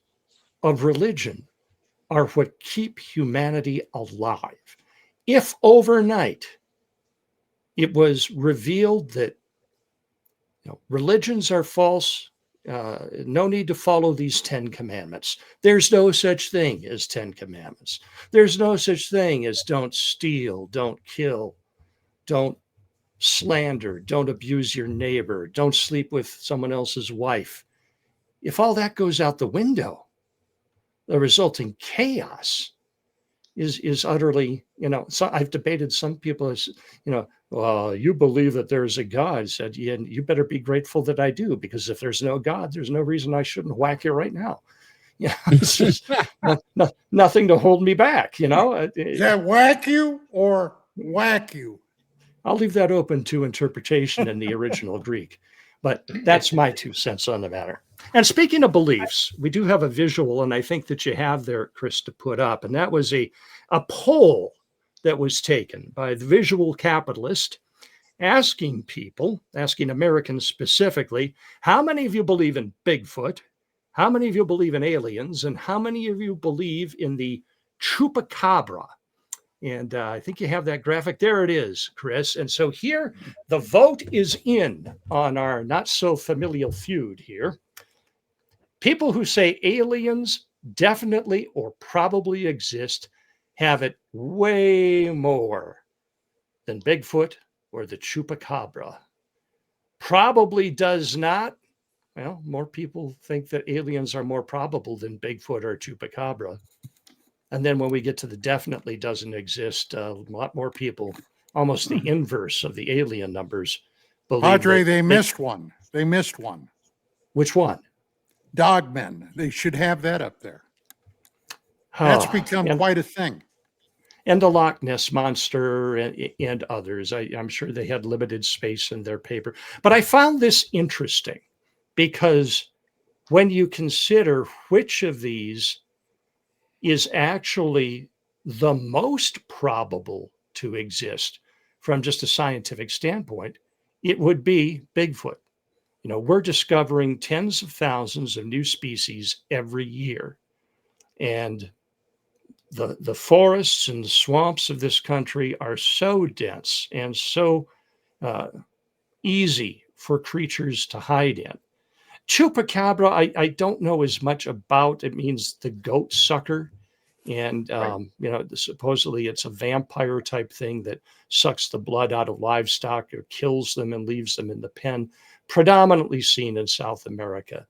of religion are what keep humanity alive. If overnight it was revealed that religions are false, no need to follow these 10 commandments. There's no such thing as 10 commandments. There's no such thing as don't steal, don't kill, don't slander, don't abuse your neighbor, don't sleep with someone else's wife. If all that goes out the window, the resulting chaos is utterly, so I've debated some people as, well, you believe that there's a God. I said, yeah, you better be grateful that I do, because if there's no God, there's no reason I shouldn't whack you right now. It's just nothing to hold me back, Is that whack you or whack you? I'll leave that open to interpretation in the original Greek, but that's my 2 cents on the matter. And speaking of beliefs, we do have a visual, and I think that you have there, Chris, to put up, and that was a poll that was taken by the Visual Capitalist, asking Americans specifically, how many of you believe in Bigfoot? How many of you believe in aliens? And how many of you believe in the chupacabra? And I think you have that graphic. There it is, Chris. And so here, the vote is in on our not so familial feud here. People who say aliens definitely or probably exist have it way more than Bigfoot or the chupacabra. Probably does not. Well, more people think that aliens are more probable than Bigfoot or chupacabra. And then when we get to the definitely doesn't exist, a lot more people, almost the inverse of the alien numbers, believe. Padre, they missed one. They missed one. Which one? Dogmen. They should have that up there. That's become quite a thing. And the Loch Ness Monster and others. I'm sure they had limited space in their paper. But I found this interesting because when you consider which of these is actually the most probable to exist from just a scientific standpoint, it would be Bigfoot. You know, we're discovering tens of thousands of new species every year. And the forests and the swamps of this country are so dense and so easy for creatures to hide in. Chupacabra, I don't know as much about. It means the goat sucker. And, you know, supposedly it's a vampire type thing that sucks the blood out of livestock or kills them and leaves them in the pen, predominantly seen in South America.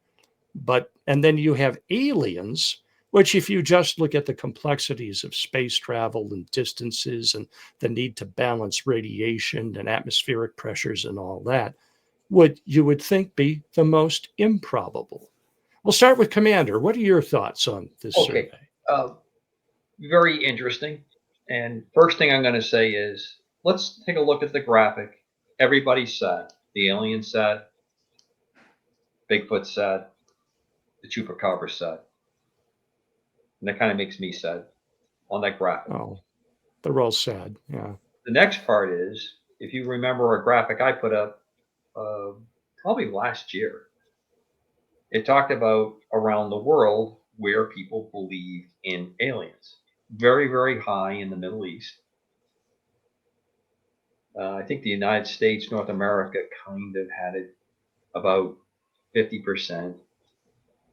And then you have aliens, which if you just look at the complexities of space travel and distances and the need to balance radiation and atmospheric pressures and all that, you would think be the most improbable. We'll start with Commander. What are your thoughts on this survey? Very interesting. And first thing I'm going to say is, let's take a look at the graphic. Everybody's sad. The alien's sad. Bigfoot's sad. The Chupacabra's sad. And that kind of makes me sad on that graphic. Oh, they're all sad. Yeah. The next part is, if you remember a graphic I put up probably last year, it talked about around the world where people believe in aliens. Very, very high in the Middle East. I think the United States, North America kind of had it about 50%.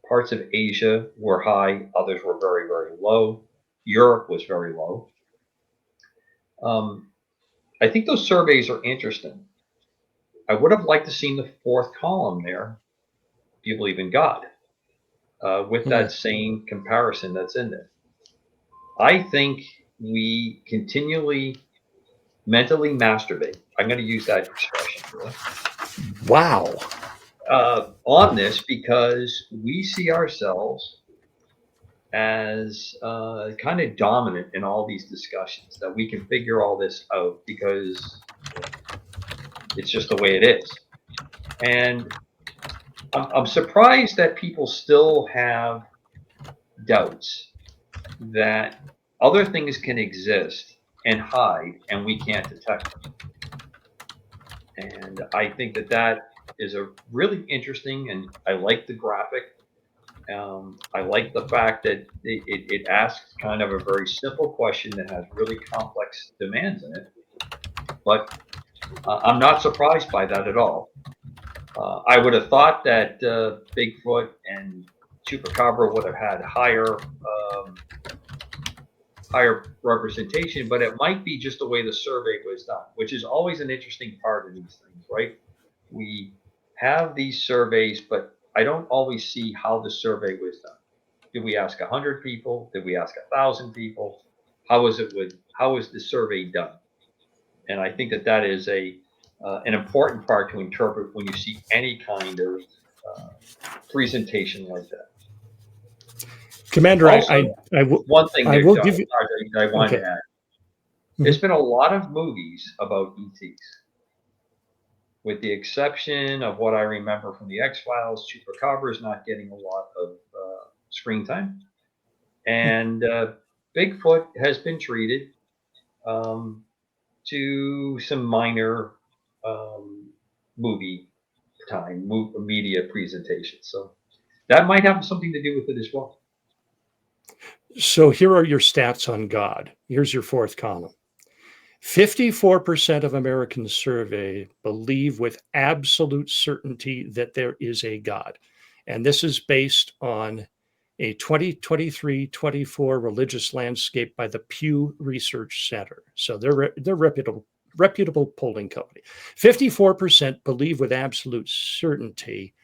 Parts of Asia were high, others were very, very low. Europe was very low. I think those surveys are interesting. I would have liked to seen the fourth column there, do you believe in God, with that same comparison that's in there. I think we continually mentally masturbate. I'm going to use that expression. Really. Wow. On this, because we see ourselves as kind of dominant in all these discussions, that we can figure all this out because it's just the way it is. And I'm surprised that people still have doubts that other things can exist and hide and we can't detect them. And I think that is a really interesting, and I like the graphic. I like the fact that it asks kind of a very simple question that has really complex demands in it. But I'm not surprised by that at all. I would have thought that Bigfoot and Chupacabra would have had higher representation, but it might be just the way the survey was done, which is always an interesting part of these things, right? We have these surveys, but I don't always see how the survey was done. Did we ask 100 people? Did we ask 1,000 people? How was the survey done? And I think that is an important part to interpret when you see any kind of presentation like that. Commander, also, one thing I want to add. There's been a lot of movies about ETs, with the exception of what I remember from the X-Files. Chupacabra is not getting a lot of screen time, and Bigfoot has been treated to some minor media presentations. So that might have something to do with it as well. So here are your stats on God. Here's your fourth column. 54% of Americans surveyed believe with absolute certainty that there is a God. And this is based on a 2023-24 religious landscape by the Pew Research Center. So they're reputable polling company. 54% believe with absolute certainty.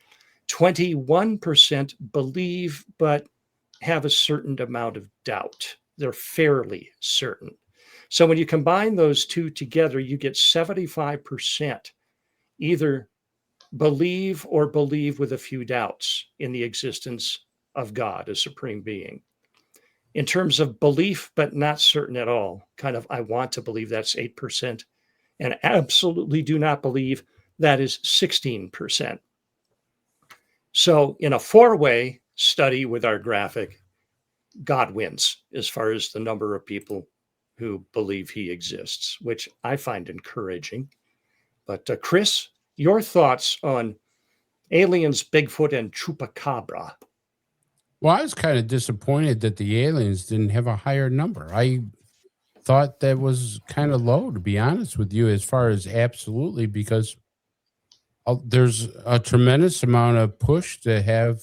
21% believe but have a certain amount of doubt. They're fairly certain. So when you combine those two together, you get 75% either believe or believe with a few doubts in the existence of God, a supreme being. In terms of belief, but not certain at all, kind of I want to believe, that's 8%, and absolutely do not believe, that is 16%. So in a 4-way study with our graphic, God wins as far as the number of people who believe he exists, which I find encouraging. But Chris, your thoughts on aliens, Bigfoot, and Chupacabra? Well, I was kind of disappointed that the aliens didn't have a higher number. I thought that was kind of low, to be honest with you, as far as absolutely, because there's a tremendous amount of push to have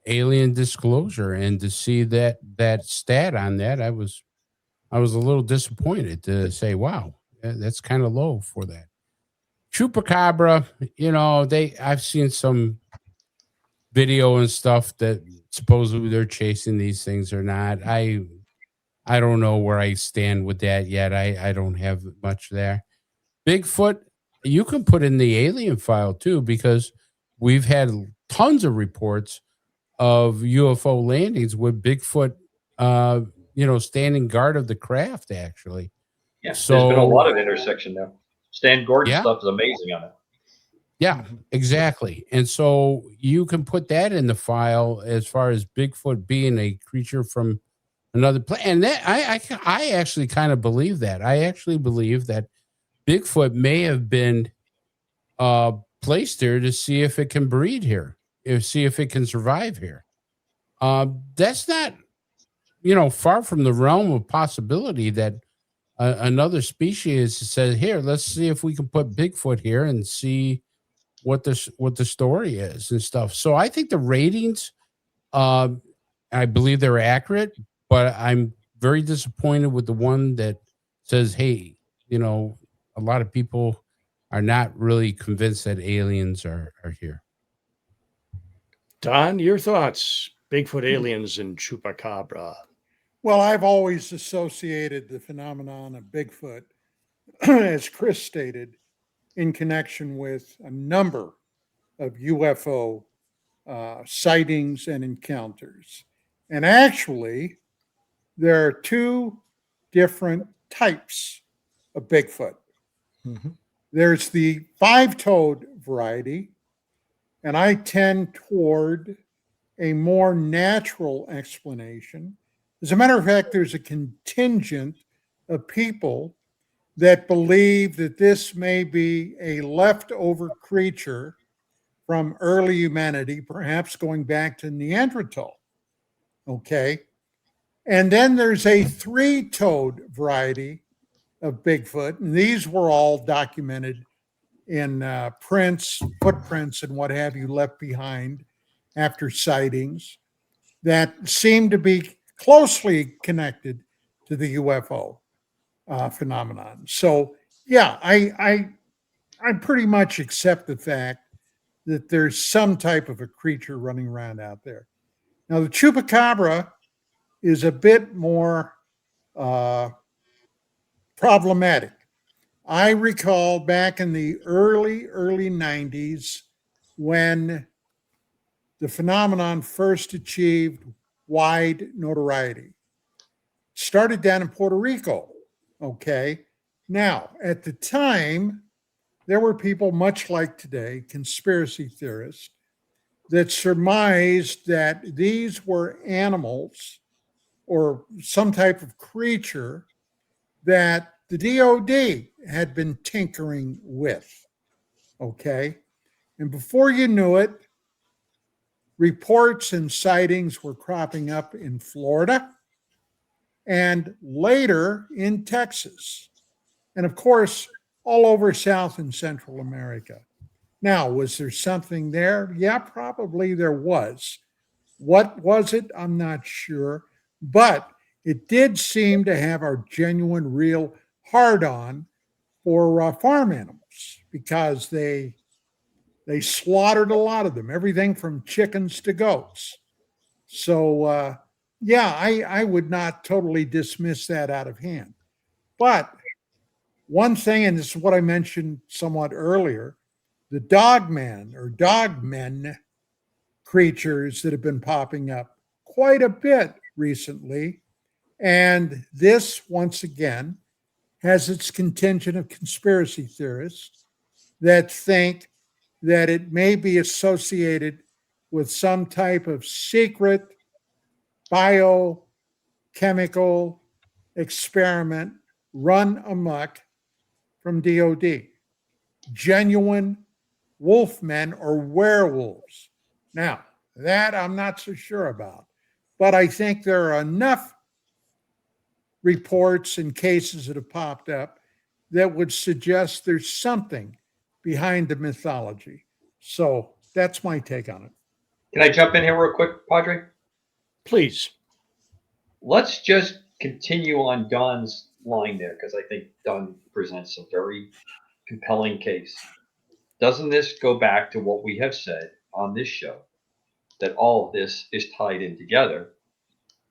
alien disclosure, and to see that stat on that, I was a little disappointed to say, wow, that's kind of low for that. Chupacabra, I've seen some video and stuff that supposedly they're chasing these things or not. I don't know where I stand with that yet. I don't have much there. Bigfoot, you can put in the alien file too, because we've had tons of reports of UFO landings with Bigfoot, standing guard of the craft, actually. Yeah, So, there's been a lot of intersection now. Stan Gordon Yeah. stuff is amazing on it. Yeah, exactly. And so you can put that in the file as far as Bigfoot being a creature from another planet. And that I actually kind of believe that. I actually believe that Bigfoot may have been placed there to see if it can breed here, see if it can survive here. That's not, far from the realm of possibility that another species says, here, let's see if we can put Bigfoot here and see what the story is and stuff. So I think the ratings, I believe they're accurate, but I'm very disappointed with the one that says, hey, a lot of people are not really convinced that aliens are here. Don, your thoughts? Bigfoot, aliens, and Chupacabra. Well, I've always associated the phenomenon of Bigfoot, as Chris stated, in connection with a number of UFO sightings and encounters. And actually, there are two different types of Bigfoot. There's the 5-toed variety, and I tend toward a more natural explanation. As a matter of fact, there's a contingent of people that believe that this may be a leftover creature from early humanity, perhaps going back to Neanderthal. Okay. And then there's a 3-toed variety of Bigfoot, and these were all documented in prints, footprints, and what have you left behind after sightings that seem to be closely connected to the UFO phenomenon. So, yeah, I pretty much accept the fact that there's some type of a creature running around out there. Now, the Chupacabra is a bit more problematic. I recall back in the early 90s when the phenomenon first achieved wide notoriety. Started down in Puerto Rico, okay? Now, at the time, there were people much like today, conspiracy theorists, that surmised that these were animals or some type of creature that the DOD had been tinkering with, okay? And before you knew it, reports and sightings were cropping up in Florida and later in Texas. And of course, all over South and Central America. Now, was there something there? Yeah, probably there was. What was it? I'm not sure. But it did seem to have our genuine, real hard-on for farm animals because they slaughtered a lot of them, everything from chickens to goats. So, yeah, I would not totally dismiss that out of hand. But one thing, and this is what I mentioned somewhat earlier, the dogman or dogmen creatures that have been popping up quite a bit recently. And this, once again, has its contingent of conspiracy theorists that think that it may be associated with some type of secret biochemical experiment run amok from DOD. Genuine wolfmen or werewolves. Now, that I'm not so sure about, but I think there are enough reports and cases that have popped up that would suggest there's something behind the mythology. So that's my take on it. Can I jump in here real quick, Padre? Please. Let's just continue on Don's line there, because I think Don presents a very compelling case. Doesn't this go back to what we have said on this show, that all of this is tied in together?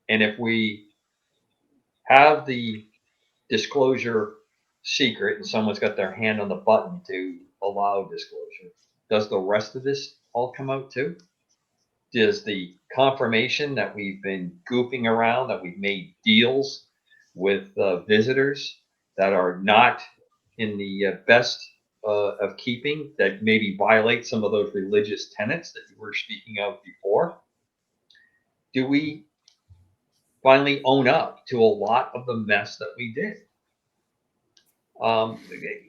And if we have the disclosure secret and someone's got their hand on the button to allow disclosure, does the rest of this all come out too? Does the confirmation that we've been goofing around, that we've made deals with visitors that are not in the best of keeping, that maybe violate some of those religious tenets that you were speaking of before? Do we finally own up to a lot of the mess that we did?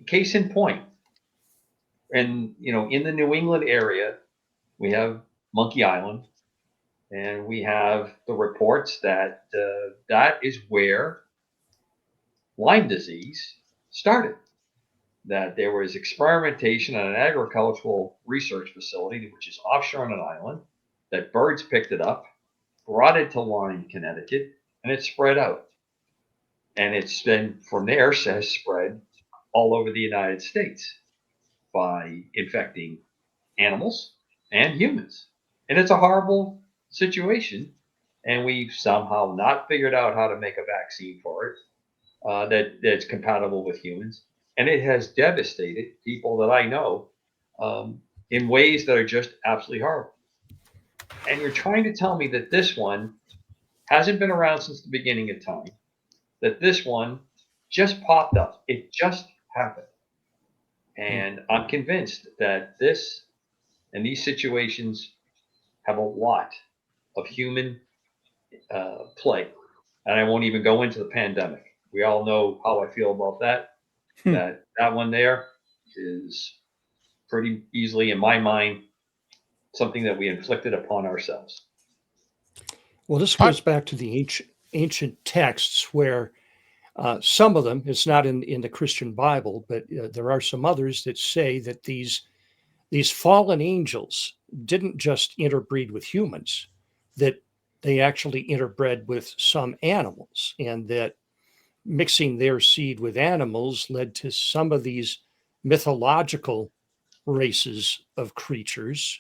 Case in point, and in the New England area, we have Monkey Island, and we have the reports that that is where Lyme disease started. That there was experimentation at an agricultural research facility, which is offshore on an island, that birds picked it up, brought it to Lyme, Connecticut, and it spread out. And it's then from there has spread all over the United States by infecting animals and humans. And it's a horrible situation. And we've somehow not figured out how to make a vaccine for it that's compatible with humans. And it has devastated people that I know in ways that are just absolutely horrible. And you're trying to tell me that this one hasn't been around since the beginning of time, that this one just popped up. It just happened. And I'm convinced that this and these situations have a lot of human play. And I won't even go into the pandemic. We all know how I feel about that. That one there is pretty easily, in my mind, something that we inflicted upon ourselves. Well, this goes back to the ancient texts where some of them, it's not in the Christian Bible, but there are some others that say that these fallen angels didn't just interbreed with humans, that they actually interbred with some animals, and that mixing their seed with animals led to some of these mythological races of creatures.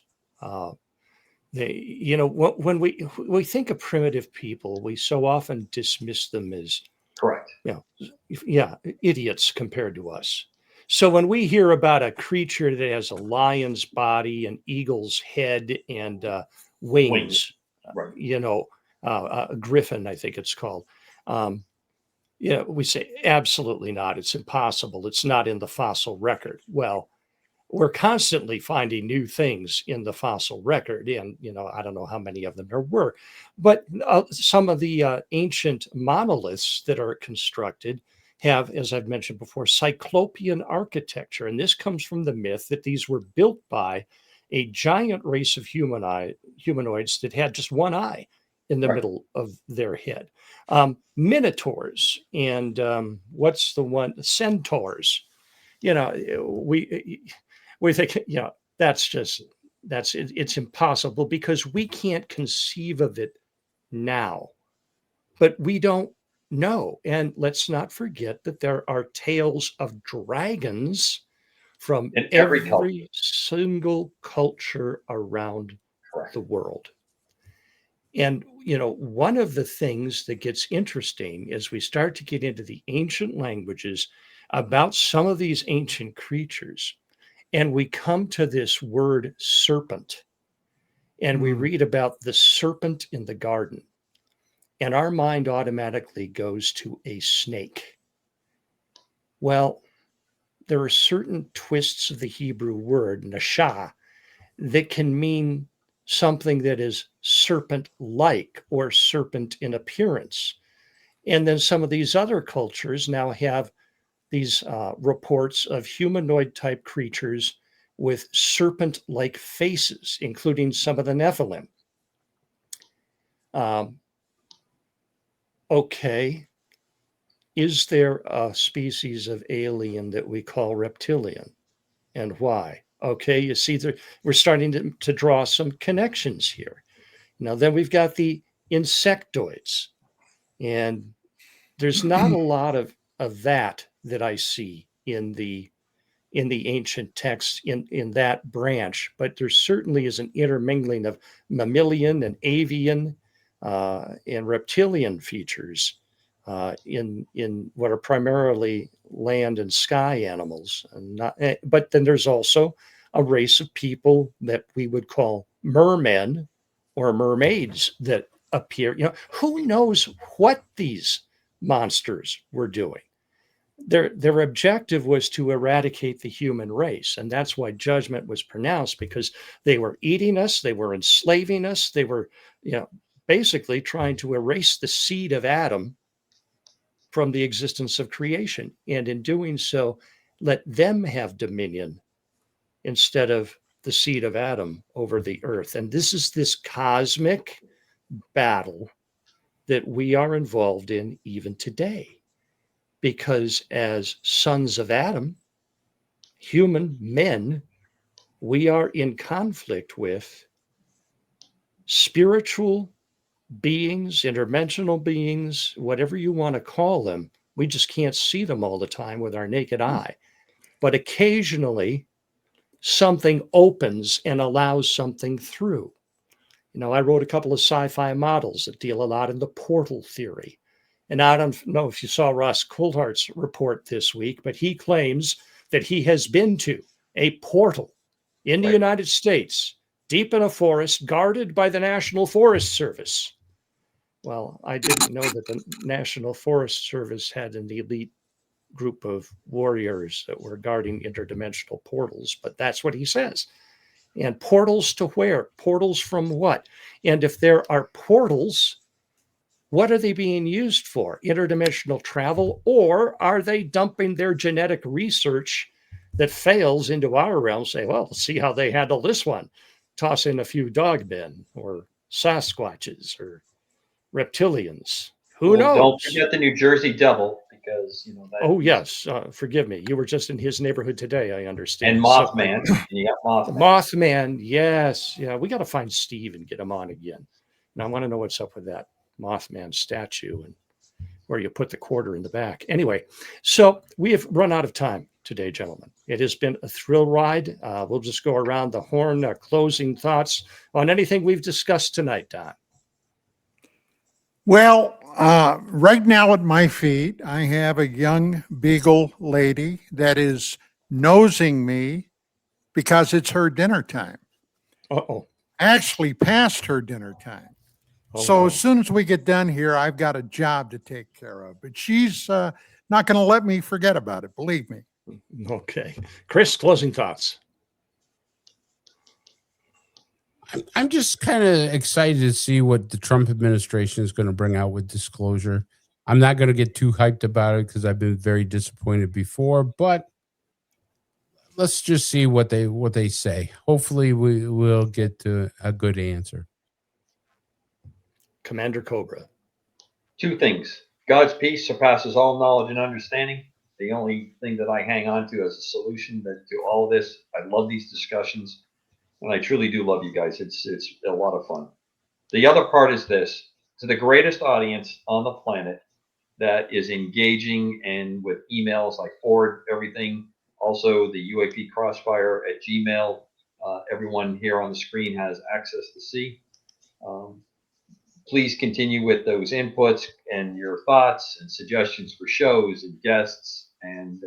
When we think of primitive people, we so often dismiss them as correct, idiots compared to us. So when we hear about a creature that has a lion's body, an eagle's head, and wings, right. A griffin, I think it's called. We say absolutely not. It's impossible. It's not in the fossil record. Well, we're constantly finding new things in the fossil record, and I don't know how many of them there were, but some of the ancient monoliths that are constructed have, as I've mentioned before, cyclopean architecture, and this comes from the myth that these were built by a giant race of humanoids that had just one eye in the middle of their head. Minotaurs and what's the one? Centaurs. We think, it's impossible because we can't conceive of it now, but we don't know. And let's not forget that there are tales of dragons from every single culture around the world. And, one of the things that gets interesting as we start to get into the ancient languages about some of these ancient creatures, and we come to this word serpent, and we read about the serpent in the garden, and our mind automatically goes to a snake. Well, there are certain twists of the Hebrew word, nashah, that can mean something that is serpent-like or serpent in appearance. And then some of these other cultures now have these reports of humanoid type creatures with serpent-like faces, including some of the Nephilim. Okay, is there a species of alien that we call reptilian, and why? Okay, you see, we're starting to draw some connections here. Now, then we've got the insectoids, and there's not a lot of that I see in the ancient texts in that branch, but there certainly is an intermingling of mammalian and avian and reptilian features in what are primarily land and sky animals. And but then there's also a race of people that we would call mermen or mermaids that appear. Who knows what these monsters were doing? Their objective was to eradicate the human race, and that's why judgment was pronounced, because they were eating us, they were enslaving us, they were basically trying to erase the seed of Adam from the existence of creation, and in doing so let them have dominion instead of the seed of Adam over the earth. And this is this cosmic battle that we are involved in even today. Because as sons of Adam, human men, we are in conflict with spiritual beings, interdimensional beings, whatever you want to call them. We just can't see them all the time with our naked eye. But occasionally, something opens and allows something through. I wrote a couple of sci-fi models that deal a lot in the portal theory. And I don't know if you saw Ross Coulthart's report this week, but he claims that he has been to a portal in the United States, deep in a forest, guarded by the National Forest Service. Well, I didn't know that the National Forest Service had an elite group of warriors that were guarding interdimensional portals, but that's what he says. And portals to where? Portals from what? And if there are portals, what are they being used for? Interdimensional travel, or are they dumping their genetic research that fails into our realm? Say, well, let's see how they handle this one. Toss in a few dogmen or Sasquatches or reptilians. Who knows? Don't forget the New Jersey Devil, because that. Oh yes, forgive me. You were just in his neighborhood today, I understand. And Mothman. Mothman. Mothman, yes, yeah. We got to find Steve and get him on again. And I want to know what's up with that Mothman statue and where you put the quarter in the back. Anyway, so we have run out of time today, gentlemen. It has been a thrill ride. We'll just go around the horn, closing thoughts on anything we've discussed tonight, Don. Well, right now at my feet, I have a young beagle lady that is nosing me because it's her dinner time. Uh-oh. Actually past her dinner time. So as soon as we get done here, I've got a job to take care of. But she's not going to let me forget about it, believe me. Okay. Chris, closing thoughts. I'm just kind of excited to see what the Trump administration is going to bring out with disclosure. I'm not going to get too hyped about it because I've been very disappointed before, but let's just see what they say. Hopefully we will get to a good answer. Commander Cobra. Two things. God's peace surpasses all knowledge and understanding. The only thing that I hang on to as a solution to all this. I love these discussions, and I truly do love you guys. It's a lot of fun. The other part is this: to the greatest audience on the planet that is engaging and with emails, I forward everything. Also, the UAP Crossfire at Gmail. Everyone here on the screen has access to see. Please continue with those inputs and your thoughts and suggestions for shows and guests, and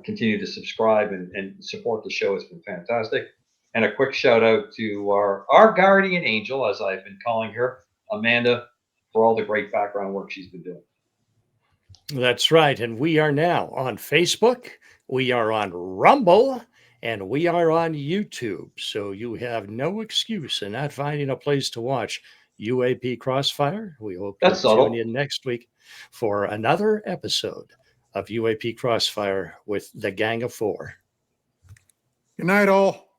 continue to subscribe and support the show. It's been fantastic. And a quick shout out to our guardian angel, as I've been calling her, Amanda, for all the great background work she's been doing. That's right. And we are now on Facebook. We are on Rumble. And we are on YouTube, so you have no excuse in not finding a place to watch UAP Crossfire. We hope That's you'll subtle. tune in next week for another episode of UAP Crossfire with the Gang of Four. Good night, all.